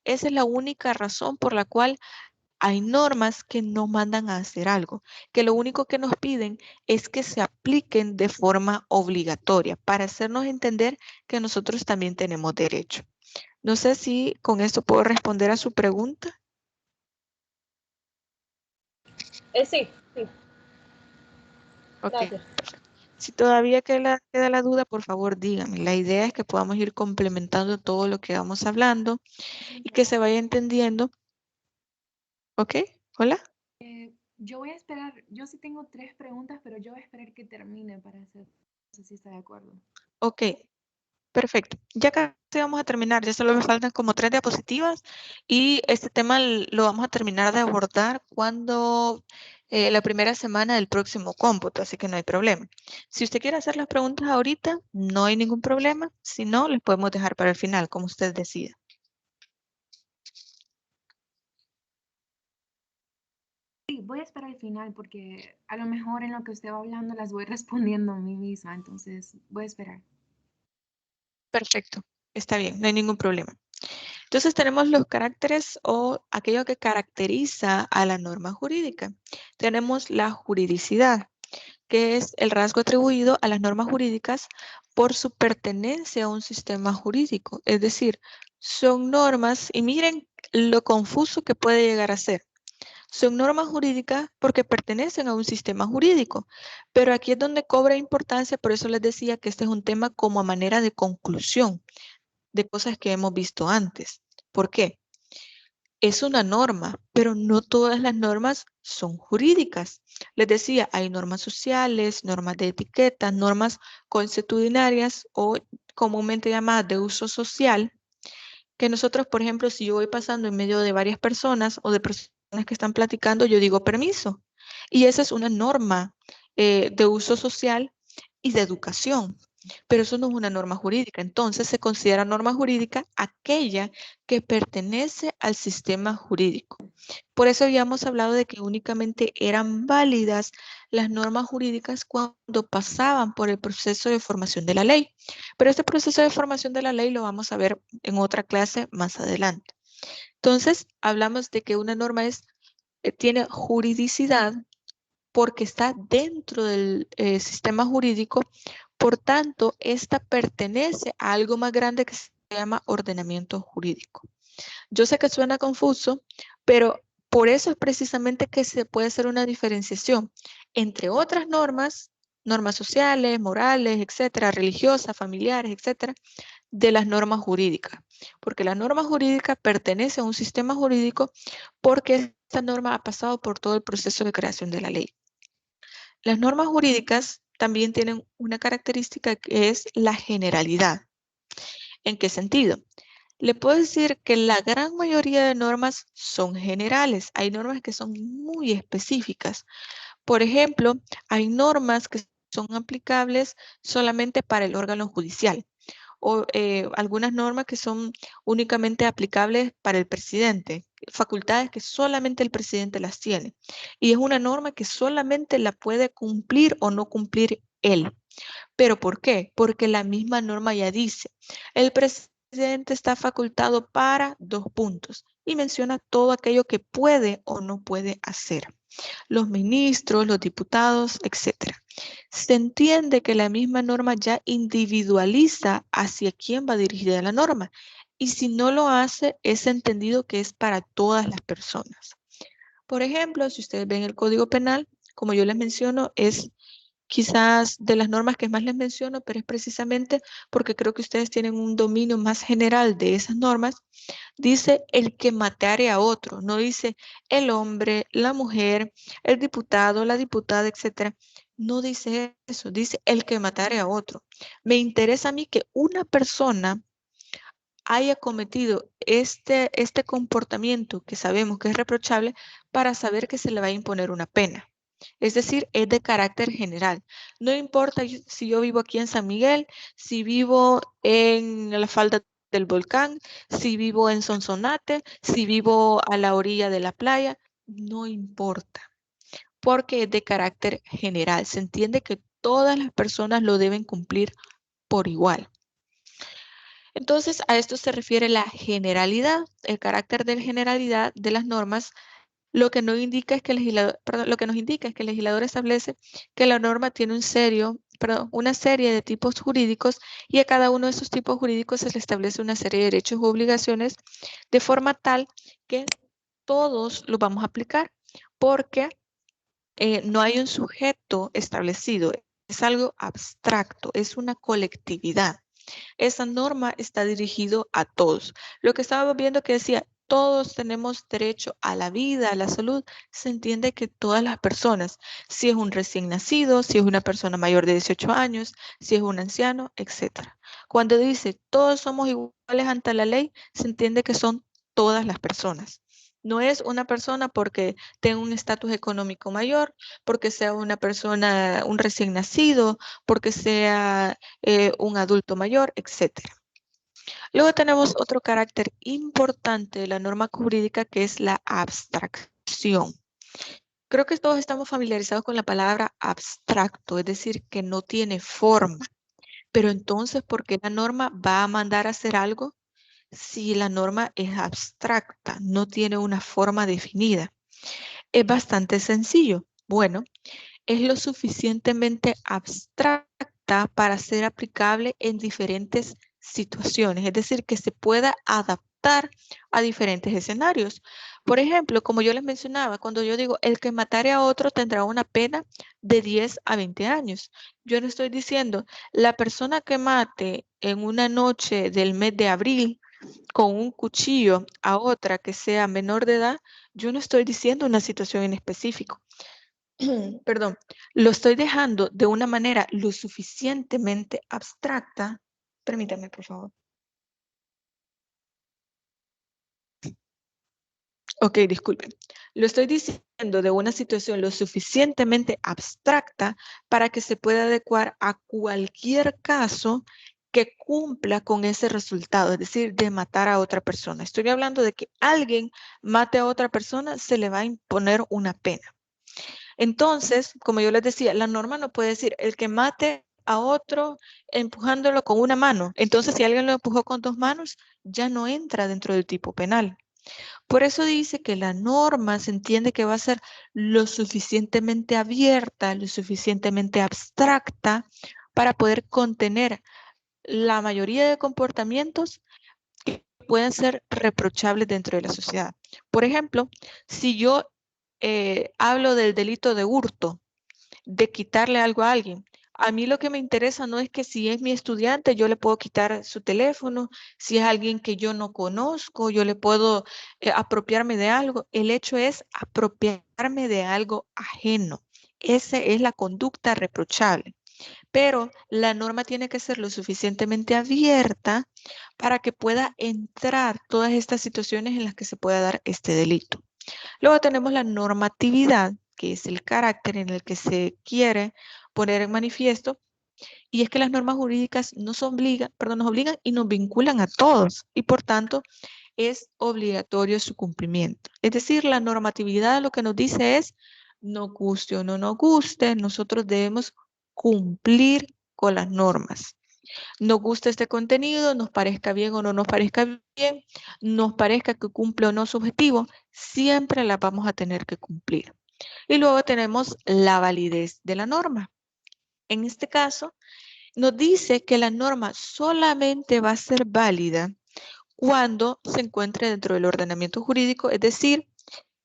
Esa es la única razón por la cual hay normas que no mandan a hacer algo, que lo único que nos piden es que se apliquen de forma obligatoria para hacernos entender que nosotros también tenemos derecho. No sé si con esto puedo responder a su pregunta. Sí, sí, Ok. gracias. Si todavía queda la duda, por favor dígame. La idea es que podamos ir complementando todo lo que vamos hablando y que se vaya entendiendo. ¿Ok? ¿Hola? Yo voy a esperar, yo sí tengo 3 preguntas, pero yo voy a esperar que termine para hacer, no sé si está de acuerdo. Ok, perfecto. Ya casi vamos a terminar, ya solo me faltan como 3 diapositivas y este tema lo vamos a terminar de abordar cuando la primera semana del próximo cómputo, así que no hay problema. Si usted quiere hacer las preguntas ahorita, no hay ningún problema. Si no, les podemos dejar para el final, como usted decida. Sí, voy a esperar al final porque a lo mejor en lo que usted va hablando las voy respondiendo a mí misma, entonces voy a esperar. Perfecto, está bien, no hay ningún problema. Entonces tenemos los caracteres o aquello que caracteriza a la norma jurídica. Tenemos la juridicidad, que es el rasgo atribuido a las normas jurídicas por su pertenencia a un sistema jurídico. Es decir, son normas, y miren lo confuso que puede llegar a ser. Son normas jurídicas porque pertenecen a un sistema jurídico, pero aquí es donde cobra importancia, por eso les decía que este es un tema como a manera de conclusión de cosas que hemos visto antes. ¿Por qué? Es una norma, pero no todas las normas son jurídicas. Les decía, hay normas sociales, normas de etiqueta, normas consuetudinarias o comúnmente llamadas de uso social, que nosotros, por ejemplo, si yo voy pasando en medio de varias personas o de personas que están platicando, yo digo permiso. Y esa es una norma de uso social y de educación. Pero eso no es una norma jurídica. Entonces se considera norma jurídica aquella que pertenece al sistema jurídico. Por eso habíamos hablado de que únicamente eran válidas las normas jurídicas cuando pasaban por el proceso de formación de la ley. Pero este proceso de formación de la ley lo vamos a ver en otra clase más adelante. Entonces, hablamos de que una norma tiene juridicidad porque está dentro del sistema jurídico, por tanto, esta pertenece a algo más grande que se llama ordenamiento jurídico. Yo sé que suena confuso, pero por eso es precisamente que se puede hacer una diferenciación entre otras normas, normas sociales, morales, etcétera, religiosas, familiares, etcétera, de las normas jurídicas. Porque la norma jurídica pertenece a un sistema jurídico porque esta norma ha pasado por todo el proceso de creación de la ley. Las normas jurídicas también tienen una característica que es la generalidad. ¿En qué sentido? Le puedo decir que la gran mayoría de normas son generales. Hay normas que son muy específicas. Por ejemplo, hay normas que son aplicables solamente para el órgano judicial o algunas normas que son únicamente aplicables para el presidente, facultades que solamente el presidente las tiene. Y es una norma que solamente la puede cumplir o no cumplir él. ¿Pero por qué? Porque la misma norma ya dice, el presidente está facultado para 2 puntos y menciona todo aquello que puede o no puede hacer. Los ministros, los diputados, etc. Se entiende que la misma norma ya individualiza hacia quién va dirigida la norma y si no lo hace, es entendido que es para todas las personas. Por ejemplo, si ustedes ven el Código Penal, como yo les menciono, es quizás de las normas que más les menciono, pero es precisamente porque creo que ustedes tienen un dominio más general de esas normas. Dice el que matare a otro, no dice el hombre, la mujer, el diputado, la diputada, etcétera. No dice eso, dice el que matare a otro. Me interesa a mí que una persona haya cometido este comportamiento que sabemos que es reprochable para saber que se le va a imponer una pena. Es decir, es de carácter general. No importa si yo vivo aquí en San Miguel, si vivo en la falda del volcán, si vivo en Sonsonate, si vivo a la orilla de la playa, no importa, porque es de carácter general. Se entiende que todas las personas lo deben cumplir por igual. Entonces, a esto se refiere la generalidad, el carácter de generalidad de las normas. Lo que, no indica es que el legislador, lo que nos indica es que el legislador establece que la norma tiene una serie de tipos jurídicos y a cada uno de esos tipos jurídicos se le establece una serie de derechos u obligaciones de forma tal que todos los vamos a aplicar porque no hay un sujeto establecido, es algo abstracto, es una colectividad. Esa norma está dirigido a todos. Lo que estábamos viendo que decía, todos tenemos derecho a la vida, a la salud, se entiende que todas las personas, si es un recién nacido, si es una persona mayor de 18 años, si es un anciano, etc. Cuando dice todos somos iguales ante la ley, se entiende que son todas las personas. No es una persona porque tenga un estatus económico mayor, porque sea una persona, un recién nacido, porque sea un adulto mayor, etc. Luego tenemos otro carácter importante de la norma jurídica que es la abstracción. Creo que todos estamos familiarizados con la palabra abstracto, es decir, que no tiene forma. Pero entonces, ¿por qué la norma va a mandar a hacer algo si la norma es abstracta, no tiene una forma definida? Es bastante sencillo. Bueno, es lo suficientemente abstracta para ser aplicable en diferentes situaciones, es decir, que se pueda adaptar a diferentes escenarios. Por ejemplo, como yo les mencionaba, cuando yo digo el que matare a otro tendrá una pena de 10 a 20 años. Yo no estoy diciendo la persona que mate en una noche del mes de abril con un cuchillo a otra que sea menor de edad, yo no estoy diciendo una situación en específico. Perdón, lo estoy dejando de una manera lo suficientemente abstracta. Permítame, por favor. Ok, disculpen. Lo estoy diciendo de una situación lo suficientemente abstracta para que se pueda adecuar a cualquier caso que cumpla con ese resultado, es decir, de matar a otra persona. Estoy hablando de que alguien mate a otra persona, se le va a imponer una pena. Entonces, como yo les decía, la norma no puede decir el que mate a otro empujándolo con una mano. Entonces, si alguien lo empujó con 2 manos, ya no entra dentro del tipo penal. Por eso dice que la norma se entiende que va a ser lo suficientemente abierta, lo suficientemente abstracta para poder contener la mayoría de comportamientos, pueden ser reprochables dentro de la sociedad. Por ejemplo, si yo hablo del delito de hurto, de quitarle algo a alguien, a mí lo que me interesa no es que si es mi estudiante, yo le puedo quitar su teléfono, si es alguien que yo no conozco, yo le puedo apropiarme de algo. El hecho es apropiarme de algo ajeno. Esa es la conducta reprochable. Pero la norma tiene que ser lo suficientemente abierta para que pueda entrar todas estas situaciones en las que se pueda dar este delito. Luego tenemos la normatividad, que es el carácter en el que se quiere poner en manifiesto, y es que las normas jurídicas nos obligan y nos vinculan a todos, y por tanto es obligatorio su cumplimiento. Es decir, la normatividad lo que nos dice es, no guste o no nos guste, nosotros debemos cumplir con las normas. Nos gusta este contenido, nos parezca bien o no nos parezca bien, nos parezca que cumple o no su objetivo, siempre la vamos a tener que cumplir. Y luego tenemos la validez de la norma. En este caso, nos dice que la norma solamente va a ser válida cuando se encuentre dentro del ordenamiento jurídico, es decir,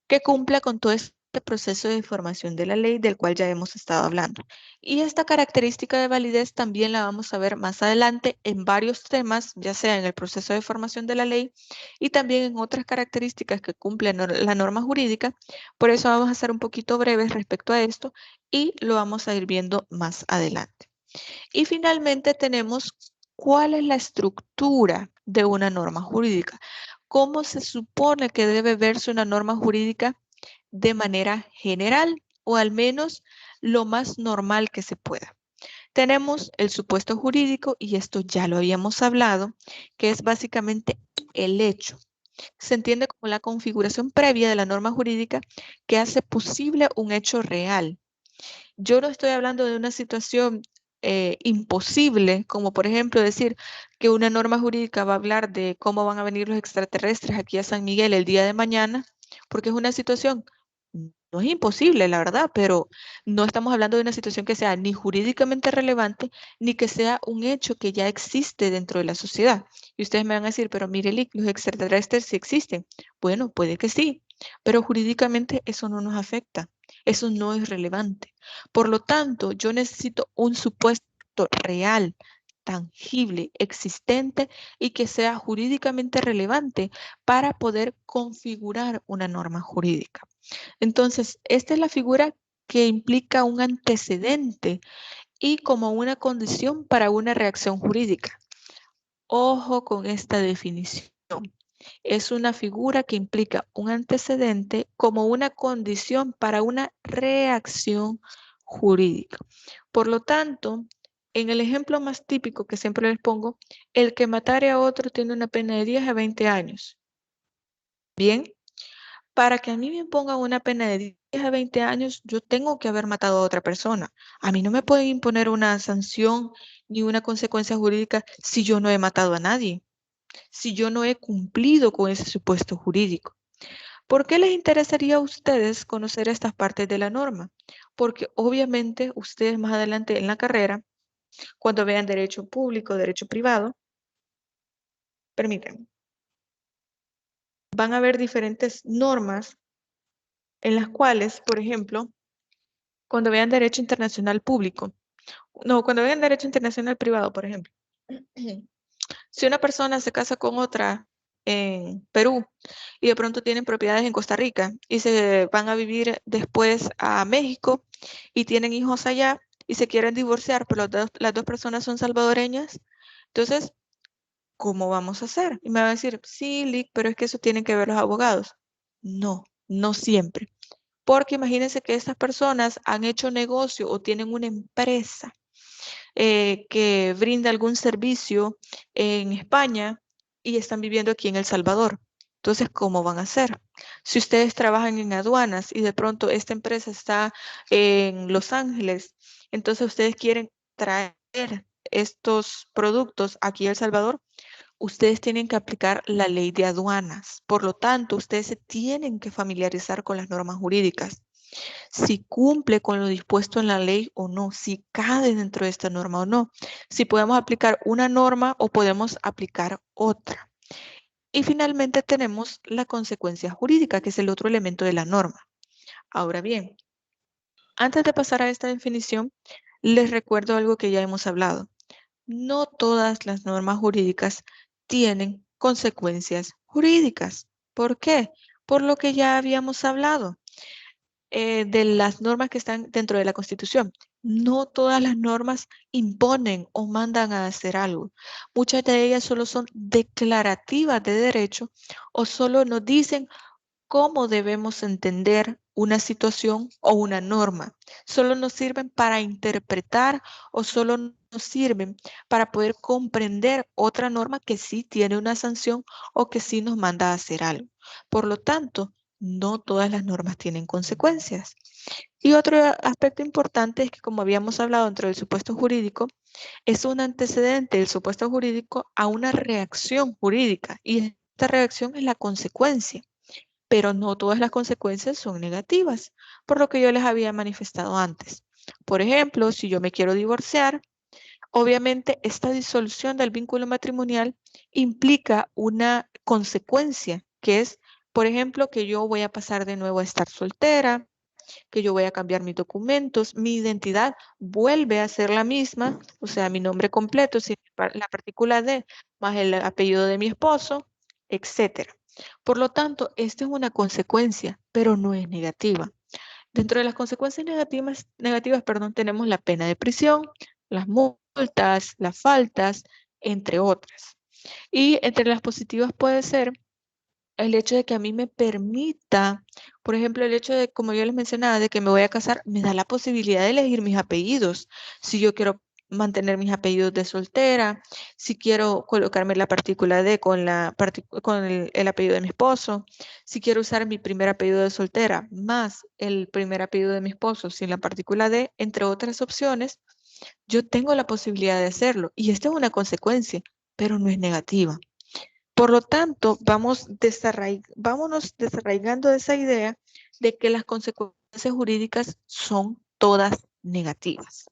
que cumpla con todo este proceso de información de la ley del cual ya hemos estado hablando. Y esta característica de validez también la vamos a ver más adelante en varios temas, ya sea en el proceso de formación de la ley y también en otras características que cumple la norma jurídica. Por eso vamos a ser un poquito breves respecto a esto y lo vamos a ir viendo más adelante. Y finalmente tenemos cuál es la estructura de una norma jurídica. ¿Cómo se supone que debe verse una norma jurídica de manera general o al menos lo más normal que se pueda? Tenemos el supuesto jurídico y esto ya lo habíamos hablado, que es básicamente el hecho. Se entiende como la configuración previa de la norma jurídica que hace posible un hecho real. Yo no estoy hablando de una situación imposible, como por ejemplo decir que una norma jurídica va a hablar de cómo van a venir los extraterrestres aquí a San Miguel el día de mañana, porque es una situación, no es imposible, la verdad, pero no estamos hablando de una situación que sea ni jurídicamente relevante, ni que sea un hecho que ya existe dentro de la sociedad. Y ustedes me van a decir, pero mire, Lick, los extraterrestres sí existen. Bueno, puede que sí, pero jurídicamente eso no nos afecta, eso no es relevante. Por lo tanto, yo necesito un supuesto real, tangible, existente y que sea jurídicamente relevante para poder configurar una norma jurídica. Entonces, esta es la figura que implica un antecedente y como una condición para una reacción jurídica. Ojo con esta definición. Es una figura que implica un antecedente como una condición para una reacción jurídica. Por lo tanto, en el ejemplo más típico que siempre les pongo, el que matare a otro tiene una pena de 10 a 20 años. Bien, para que a mí me pongan una pena de 10 a 20 años, yo tengo que haber matado a otra persona. A mí no me pueden imponer una sanción ni una consecuencia jurídica si yo no he matado a nadie, si yo no he cumplido con ese supuesto jurídico. ¿Por qué les interesaría a ustedes conocer estas partes de la norma? Porque obviamente ustedes más adelante en la carrera, cuando vean derecho público, derecho privado, permítanme, van a ver diferentes normas en las cuales, por ejemplo, cuando vean derecho internacional público, no, cuando vean derecho internacional privado, por ejemplo, si una persona se casa con otra en Perú y de pronto tienen propiedades en Costa Rica y se van a vivir después a México y tienen hijos allá y se quieren divorciar, pero las dos personas son salvadoreñas, entonces, ¿cómo vamos a hacer? Y me va a decir, sí, Lick, pero es que eso tienen que ver los abogados. No, no siempre. Porque imagínense que estas personas han hecho negocio o tienen una empresa que brinda algún servicio en España y están viviendo aquí en El Salvador. Entonces, ¿cómo van a hacer? Si ustedes trabajan en aduanas y de pronto esta empresa está en Los Ángeles, entonces ustedes quieren traer estos productos aquí a El Salvador, ustedes tienen que aplicar la ley de aduanas. Por lo tanto, ustedes se tienen que familiarizar con las normas jurídicas. Si cumple con lo dispuesto en la ley o no, si cabe dentro de esta norma o no, si podemos aplicar una norma o podemos aplicar otra. Y finalmente tenemos la consecuencia jurídica, que es el otro elemento de la norma. Ahora bien, antes de pasar a esta definición, les recuerdo algo que ya hemos hablado. No todas las normas jurídicas tienen consecuencias jurídicas. ¿Por qué? Por lo que ya habíamos hablado de las normas que están dentro de la Constitución. No todas las normas imponen o mandan a hacer algo. Muchas de ellas solo son declarativas de derecho o solo nos dicen cómo debemos entender una situación o una norma. Solo nos sirven para interpretar o solo nos sirven para poder comprender otra norma que sí tiene una sanción o que sí nos manda a hacer algo. Por lo tanto, no todas las normas tienen consecuencias. Y otro aspecto importante es que, como habíamos hablado dentro del supuesto jurídico, es un antecedente del supuesto jurídico a una reacción jurídica y esta reacción es la consecuencia, pero no todas las consecuencias son negativas, por lo que yo les había manifestado antes. Por ejemplo, si yo me quiero divorciar, obviamente esta disolución del vínculo matrimonial implica una consecuencia, que es, por ejemplo, que yo voy a pasar de nuevo a estar soltera, que yo voy a cambiar mis documentos, mi identidad vuelve a ser la misma, o sea, mi nombre completo, sin la partícula D, más el apellido de mi esposo, etcétera. Por lo tanto, esta es una consecuencia, pero no es negativa. Dentro de las consecuencias negativas, tenemos la pena de prisión, las multas, las faltas, entre otras. Y entre las positivas puede ser el hecho de que a mí me permita, por ejemplo, el hecho de, como yo les mencionaba, de que me voy a casar, me da la posibilidad de elegir mis apellidos. Si yo quiero mantener mis apellidos de soltera, si quiero colocarme la partícula D con el apellido de mi esposo, si quiero usar mi primer apellido de soltera más el primer apellido de mi esposo sin la partícula D, entre otras opciones, yo tengo la posibilidad de hacerlo. Y esta es una consecuencia, pero no es negativa. Por lo tanto, vámonos desarraigando de esa idea de que las consecuencias jurídicas son todas negativas.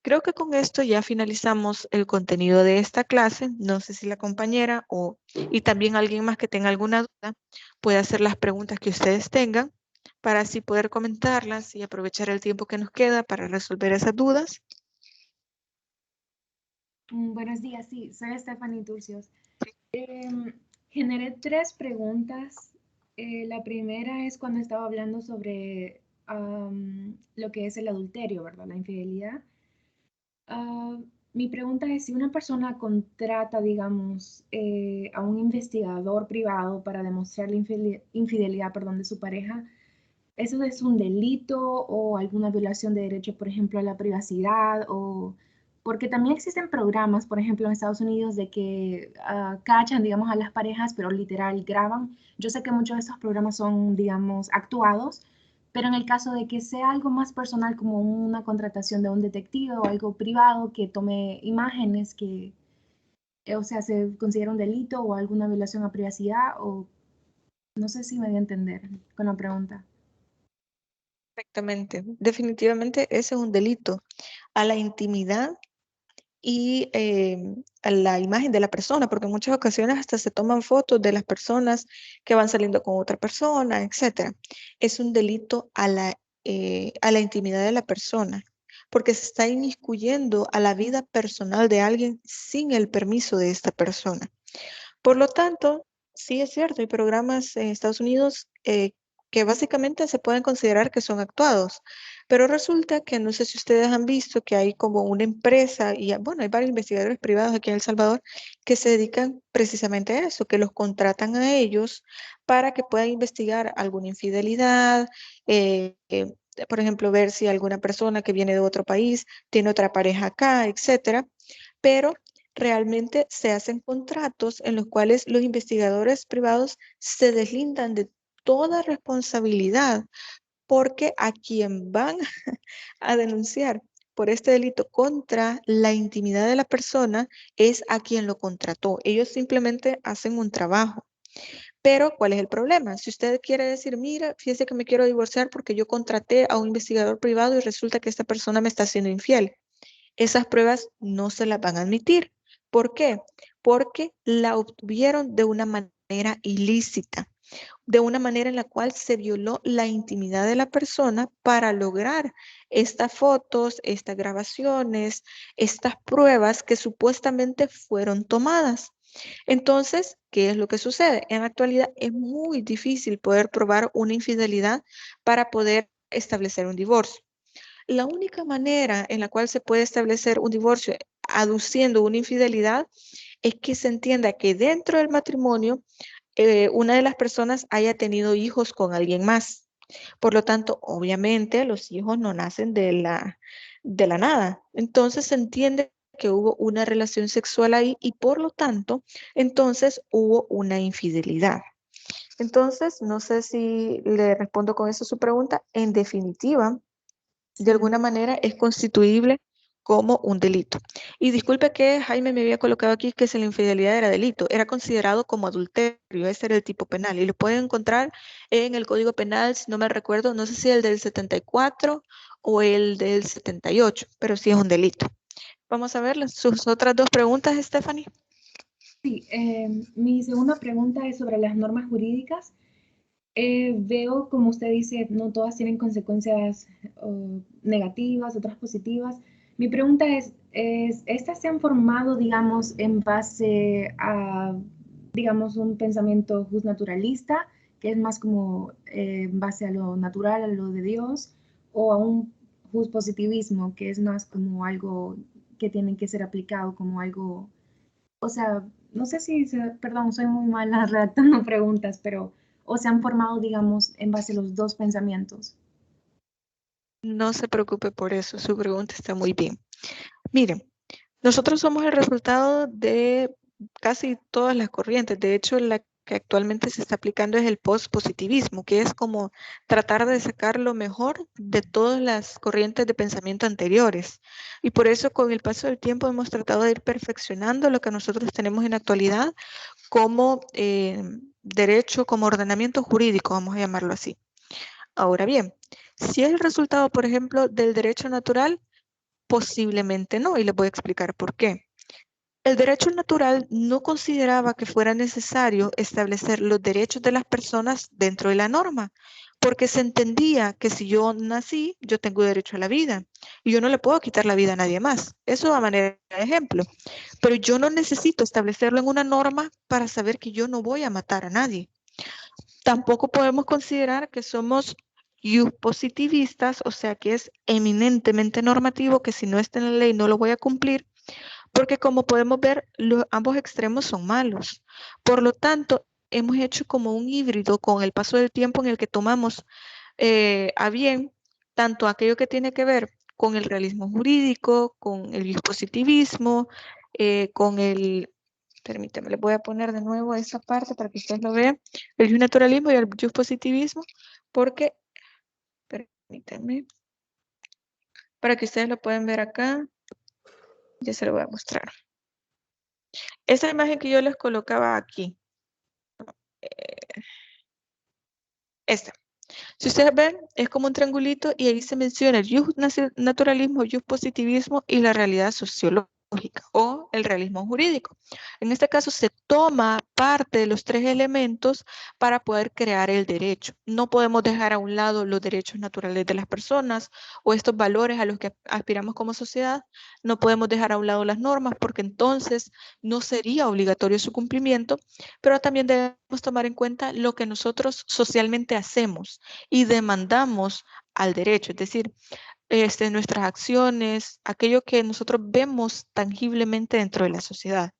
Creo que con esto ya finalizamos el contenido de esta clase. No sé si la compañera y también alguien más que tenga alguna duda puede hacer las preguntas que ustedes tengan para así poder comentarlas y aprovechar el tiempo que nos queda para resolver esas dudas. Buenos días, sí, soy Stephanie Turcios. Generé 3 preguntas. La primera es cuando estaba hablando sobre lo que es el adulterio, ¿verdad? La infidelidad. Mi pregunta es si una persona contrata, digamos, a un investigador privado para demostrar la infidelidad, perdón, de su pareja, ¿eso es un delito o alguna violación de derecho, por ejemplo, a la privacidad? O porque también existen programas, por ejemplo, en Estados Unidos, de que cachan, digamos, a las parejas, pero literal graban. Yo sé que muchos de estos programas son, digamos, actuados, pero en el caso de que sea algo más personal, como una contratación de un detective o algo privado que tome imágenes que, o sea, se considera un delito o alguna violación a privacidad, o no sé si me voy a entender con la pregunta. Perfectamente. Definitivamente ese es un delito a la intimidad y a la imagen de la persona, porque en muchas ocasiones hasta se toman fotos de las personas que van saliendo con otra persona, etcétera. Es un delito a la intimidad de la persona, porque se está inmiscuyendo a la vida personal de alguien sin el permiso de esta persona. Por lo tanto, sí es cierto, hay programas en Estados Unidos que básicamente se pueden considerar que son actuados, pero resulta que no sé si ustedes han visto que hay como una empresa y bueno, hay varios investigadores privados aquí en El Salvador que se dedican precisamente a eso, que los contratan a ellos para que puedan investigar alguna infidelidad, por ejemplo, ver si alguna persona que viene de otro país tiene otra pareja acá, etcétera, pero realmente se hacen contratos en los cuales los investigadores privados se deslindan de toda responsabilidad porque a quien van a denunciar por este delito contra la intimidad de la persona es a quien lo contrató. Ellos simplemente hacen un trabajo. Pero, ¿cuál es el problema? Si usted quiere decir, mira, fíjese que me quiero divorciar porque yo contraté a un investigador privado y resulta que esta persona me está siendo infiel, esas pruebas no se las van a admitir. ¿Por qué? Porque la obtuvieron de una manera manera ilícita, de una manera en la cual se violó la intimidad de la persona para lograr estas fotos, estas grabaciones, estas pruebas que supuestamente fueron tomadas. Entonces, ¿qué es lo que sucede? En la actualidad es muy difícil poder probar una infidelidad para poder establecer un divorcio. La única manera en la cual se puede establecer un divorcio aduciendo una infidelidad es que se entienda que dentro del matrimonio una de las personas haya tenido hijos con alguien más. Por lo tanto, obviamente los hijos no nacen de la nada. Entonces se entiende que hubo una relación sexual ahí y por lo tanto, entonces hubo una infidelidad. Entonces, no sé si le respondo con eso su pregunta. En definitiva, de Sí. alguna manera es constituible como un delito. Y disculpe que Jaime me había colocado aquí que si la infidelidad era delito, era considerado como adulterio, ese era el tipo penal y lo pueden encontrar en el Código Penal, si no me recuerdo, no sé si el del 74 o el del 78, pero sí es un delito. Vamos a ver sus otras dos preguntas, Stephanie. Sí, mi segunda pregunta es sobre las normas jurídicas. Veo, como usted dice, no todas tienen consecuencias negativas, otras positivas. Mi pregunta es, ¿estas se han formado, digamos, en base a, digamos, un pensamiento justnaturalista, que es más como en base a lo natural, a lo de Dios, o a un positivismo, que es más como algo que tiene que ser aplicado como algo, o sea, no sé si, perdón, soy muy mala redactando preguntas, pero o se han formado, digamos, en base a los dos pensamientos. No se preocupe por eso, su pregunta está muy bien. Miren, nosotros somos el resultado de casi todas las corrientes. De hecho, la que actualmente se está aplicando es el post-positivismo, que es como tratar de sacar lo mejor de todas las corrientes de pensamiento anteriores. Y por eso, con el paso del tiempo, hemos tratado de ir perfeccionando lo que nosotros tenemos en la actualidad como derecho, como ordenamiento jurídico, vamos a llamarlo así. Ahora bien, si es el resultado, por ejemplo, del derecho natural, posiblemente no, y les voy a explicar por qué. El derecho natural no consideraba que fuera necesario establecer los derechos de las personas dentro de la norma, porque se entendía que si yo nací, yo tengo derecho a la vida y yo no le puedo quitar la vida a nadie más. Eso a manera de ejemplo. Pero yo no necesito establecerlo en una norma para saber que yo no voy a matar a nadie. Tampoco podemos considerar que somos positivistas, o sea que es eminentemente normativo, que si no está en la ley no lo voy a cumplir, porque como podemos ver, ambos extremos son malos. Por lo tanto, hemos hecho como un híbrido con el paso del tiempo en el que tomamos a bien tanto aquello que tiene que ver con el realismo jurídico, con el positivismo, con el, permítame, le voy a poner de nuevo esa parte para que ustedes lo vean, el naturalismo y el positivismo, porque, permítanme, para que ustedes lo puedan ver acá, ya se lo voy a mostrar. Esa imagen que yo les colocaba aquí, esta. Si ustedes ven, es como un triangulito y ahí se menciona el naturalismo, el positivismo y la realidad sociológica o el realismo jurídico. En este caso se toma parte de los tres elementos para poder crear el derecho. No podemos dejar a un lado los derechos naturales de las personas o estos valores a los que aspiramos como sociedad. No podemos dejar a un lado las normas porque entonces no sería obligatorio su cumplimiento, pero también debemos tomar en cuenta lo que nosotros socialmente hacemos y demandamos al derecho, es decir, nuestras acciones, aquello que nosotros vemos tangiblemente dentro de la sociedad.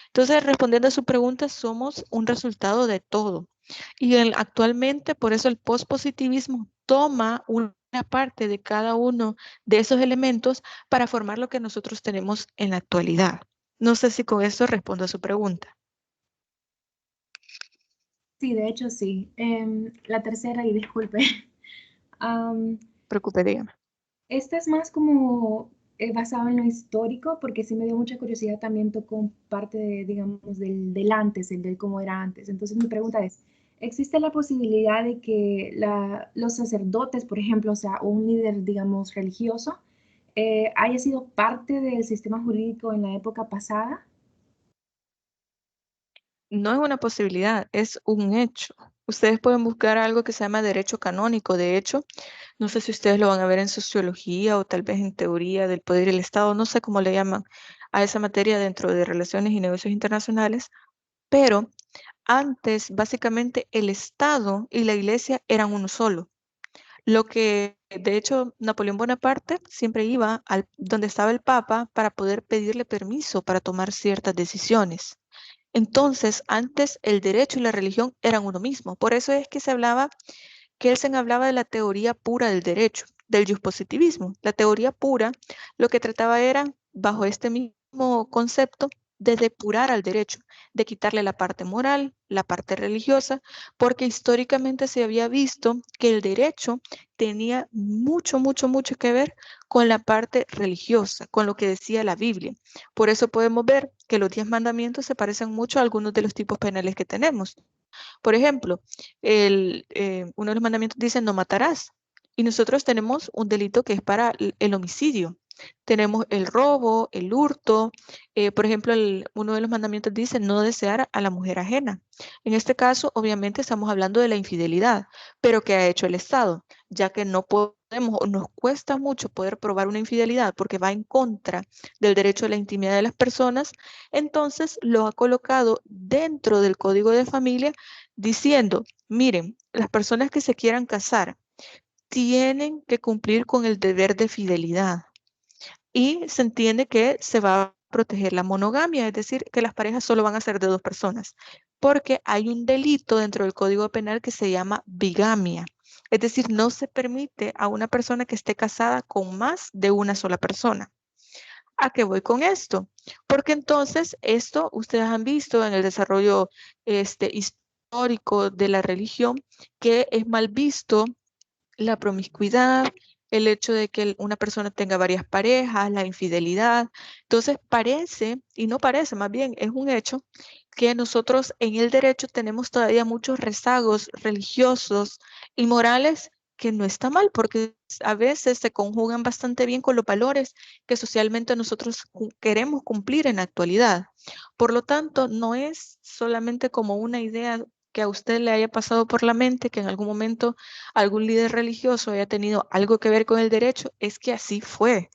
Entonces, respondiendo a su pregunta, somos un resultado de todo. Y actualmente, por eso el pospositivismo toma una parte de cada uno de esos elementos para formar lo que nosotros tenemos en la actualidad. No sé si con eso respondo a su pregunta. Sí, de hecho sí. La tercera, y disculpe, Preocupe, dígame. esta es más como basado en lo histórico, porque sí me dio mucha curiosidad, también tocó parte, digamos, del antes, el del cómo era antes. Entonces mi pregunta es, ¿existe la posibilidad de que los sacerdotes, por ejemplo, o sea, o un líder, digamos, religioso, haya sido parte del sistema jurídico en la época pasada? No es una posibilidad, es un hecho. Ustedes pueden buscar algo que se llama derecho canónico. De hecho, no sé si ustedes lo van a ver en sociología o tal vez en teoría del poder y el Estado, no sé cómo le llaman a esa materia dentro de relaciones y negocios internacionales, pero antes básicamente el Estado y la Iglesia eran uno solo. Lo que, de hecho, Napoleón Bonaparte siempre iba al, donde estaba el Papa para poder pedirle permiso para tomar ciertas decisiones. Entonces, antes el derecho y la religión eran uno mismo. Por eso es que se hablaba, Kelsen hablaba de la teoría pura del derecho, del positivismo. La teoría pura lo que trataba era, bajo este mismo concepto, de depurar al derecho, de quitarle la parte moral, la parte religiosa, porque históricamente se había visto que el derecho tenía mucho, mucho, mucho que ver con la parte religiosa, con lo que decía la Biblia. Por eso podemos ver que los 10 mandamientos se parecen mucho a algunos de los tipos penales que tenemos. Por ejemplo, uno de los mandamientos dice no matarás. Y nosotros tenemos un delito que es para el homicidio. Tenemos el robo, el hurto. Por ejemplo, uno de los mandamientos dice no desear a la mujer ajena. En este caso, obviamente, estamos hablando de la infidelidad, pero ¿qué ha hecho el Estado? Ya que no podemos o nos cuesta mucho poder probar una infidelidad porque va en contra del derecho a la intimidad de las personas, entonces lo ha colocado dentro del Código de Familia diciendo, miren, las personas que se quieran casar tienen que cumplir con el deber de fidelidad y se entiende que se va a proteger la monogamia, es decir, que las parejas solo van a ser de dos personas, porque hay un delito dentro del Código Penal que se llama bigamia. Es decir, no se permite a una persona que esté casada con más de una sola persona. ¿A qué voy con esto? Porque entonces esto ustedes han visto en el desarrollo histórico de la religión que es mal visto la promiscuidad, el hecho de que una persona tenga varias parejas, la infidelidad. Entonces parece, y no parece, más bien es un hecho, que nosotros en el derecho tenemos todavía muchos rezagos religiosos y morales que no está mal, porque a veces se conjugan bastante bien con los valores que socialmente nosotros queremos cumplir en la actualidad. Por lo tanto, no es solamente como una idea que a usted le haya pasado por la mente, que en algún momento algún líder religioso haya tenido algo que ver con el derecho, es que así fue.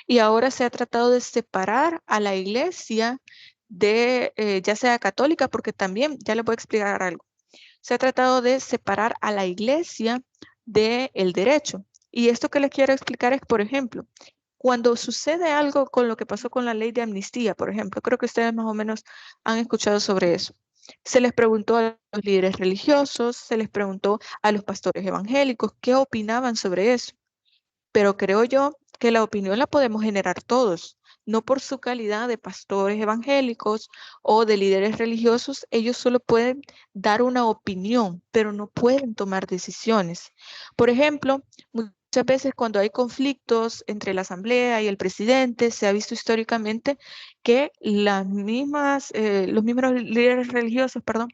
Y ahora se ha tratado de separar a la iglesia de, ya sea católica, porque también, ya le voy a explicar algo, se ha tratado de separar a la iglesia del derecho. Y esto que les quiero explicar es, por ejemplo, cuando sucede algo con lo que pasó con la ley de amnistía, por ejemplo, creo que ustedes más o menos han escuchado sobre eso. Se les preguntó a los líderes religiosos, se les preguntó a los pastores evangélicos qué opinaban sobre eso. Pero creo yo que la opinión la podemos generar todos, no por su calidad de pastores evangélicos o de líderes religiosos, ellos solo pueden dar una opinión, pero no pueden tomar decisiones. Por ejemplo, muchas veces cuando hay conflictos entre la asamblea y el presidente, se ha visto históricamente que los mismos líderes religiosos, perdón,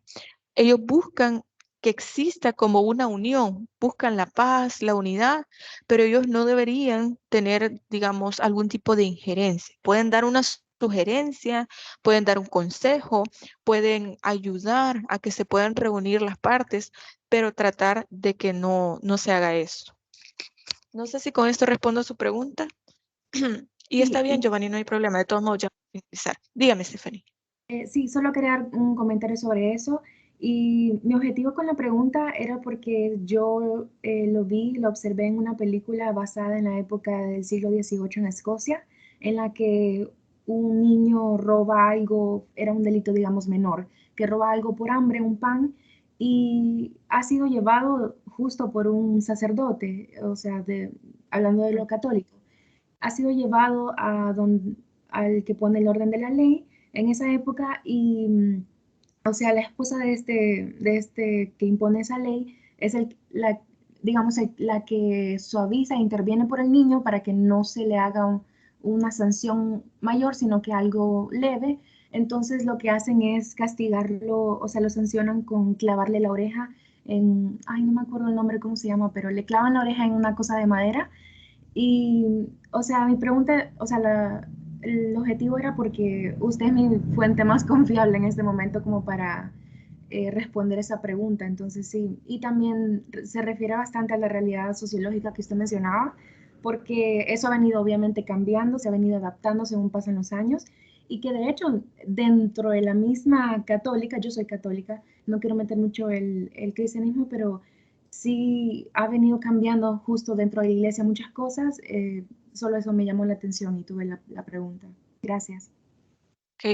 ellos buscan que exista como una unión, buscan la paz, la unidad, pero ellos no deberían tener, digamos, algún tipo de injerencia. Pueden dar una sugerencia, pueden dar un consejo, pueden ayudar a que se puedan reunir las partes, pero tratar de que no se haga eso. No sé si con esto respondo a su pregunta. Y está Sí, bien, Giovanni, no hay problema. De todos modos, ya voy a finalizar. Dígame, Stephanie. Sí, solo quería dar un comentario sobre eso. Y mi objetivo con la pregunta era porque yo lo observé en una película basada en la época del siglo XVIII en Escocia, en la que un niño roba algo, era un delito, digamos, menor, que roba algo por hambre, un pan, y ha sido llevado justo por un sacerdote, o sea, hablando de lo católico, ha sido llevado al que pone el orden de la ley en esa época y, o sea, la esposa de este que impone esa ley es digamos, la que suaviza e interviene por el niño para que no se le haga una sanción mayor, sino que algo leve. Entonces lo que hacen es castigarlo, o sea, lo sancionan con clavarle la oreja ay, no me acuerdo el nombre, cómo se llama, pero le clavan la oreja en una cosa de madera y, o sea, mi pregunta, o sea, el objetivo era porque usted es mi fuente más confiable en este momento como para responder esa pregunta. Entonces sí, y también se refiere bastante a la realidad sociológica que usted mencionaba, porque eso ha venido obviamente cambiando, se ha venido adaptando según pasan los años, y que de hecho dentro de la misma católica, yo soy católica, no quiero meter mucho el cristianismo, pero sí ha venido cambiando justo dentro de la iglesia muchas cosas. Solo eso me llamó la atención y tuve la pregunta. Gracias. Ok.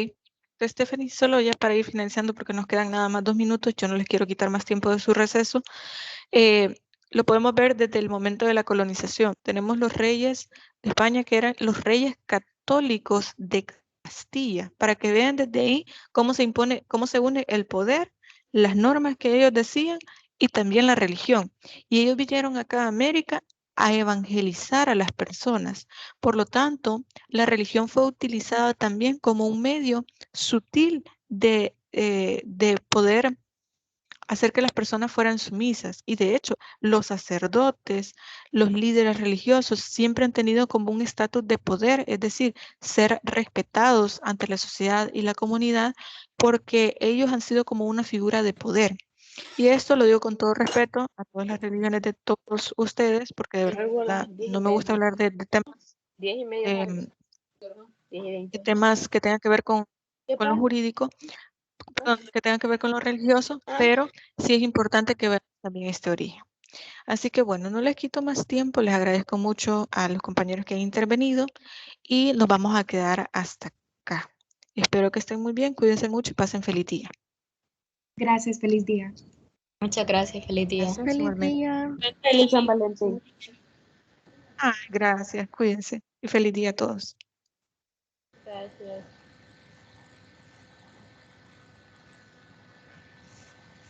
Entonces, Stephanie, solo ya para ir finalizando, porque nos quedan nada más 2 minutos, yo no les quiero quitar más tiempo de su receso. Lo podemos ver desde el momento de la colonización. Tenemos los reyes de España, que eran los reyes católicos de Castilla, para que vean desde ahí cómo se impone, cómo se une el poder, las normas que ellos decían y también la religión. Y ellos vinieron acá a América a evangelizar a las personas. Por lo tanto, la religión fue utilizada también como un medio sutil de poder hacer que las personas fueran sumisas. Y de hecho, los sacerdotes, los líderes religiosos siempre han tenido como un estatus de poder, es decir, ser respetados ante la sociedad y la comunidad porque ellos han sido como una figura de poder. Y esto lo digo con todo respeto a todas las religiones de todos ustedes, porque de verdad no me gusta hablar de temas, 10:30. em, 10:20. temas que tengan que ver con lo jurídico, que tengan que ver con lo religioso, pero sí es importante que vean también este origen. Así que bueno, no les quito más tiempo, les agradezco mucho a los compañeros que han intervenido y nos vamos a quedar hasta acá. Espero que estén muy bien, cuídense mucho y pasen feliz día. Gracias, feliz día. Muchas gracias, feliz día. Gracias, Feliz igualmente. día. Feliz San Valentín. Gracias, cuídense y feliz día a todos. Gracias.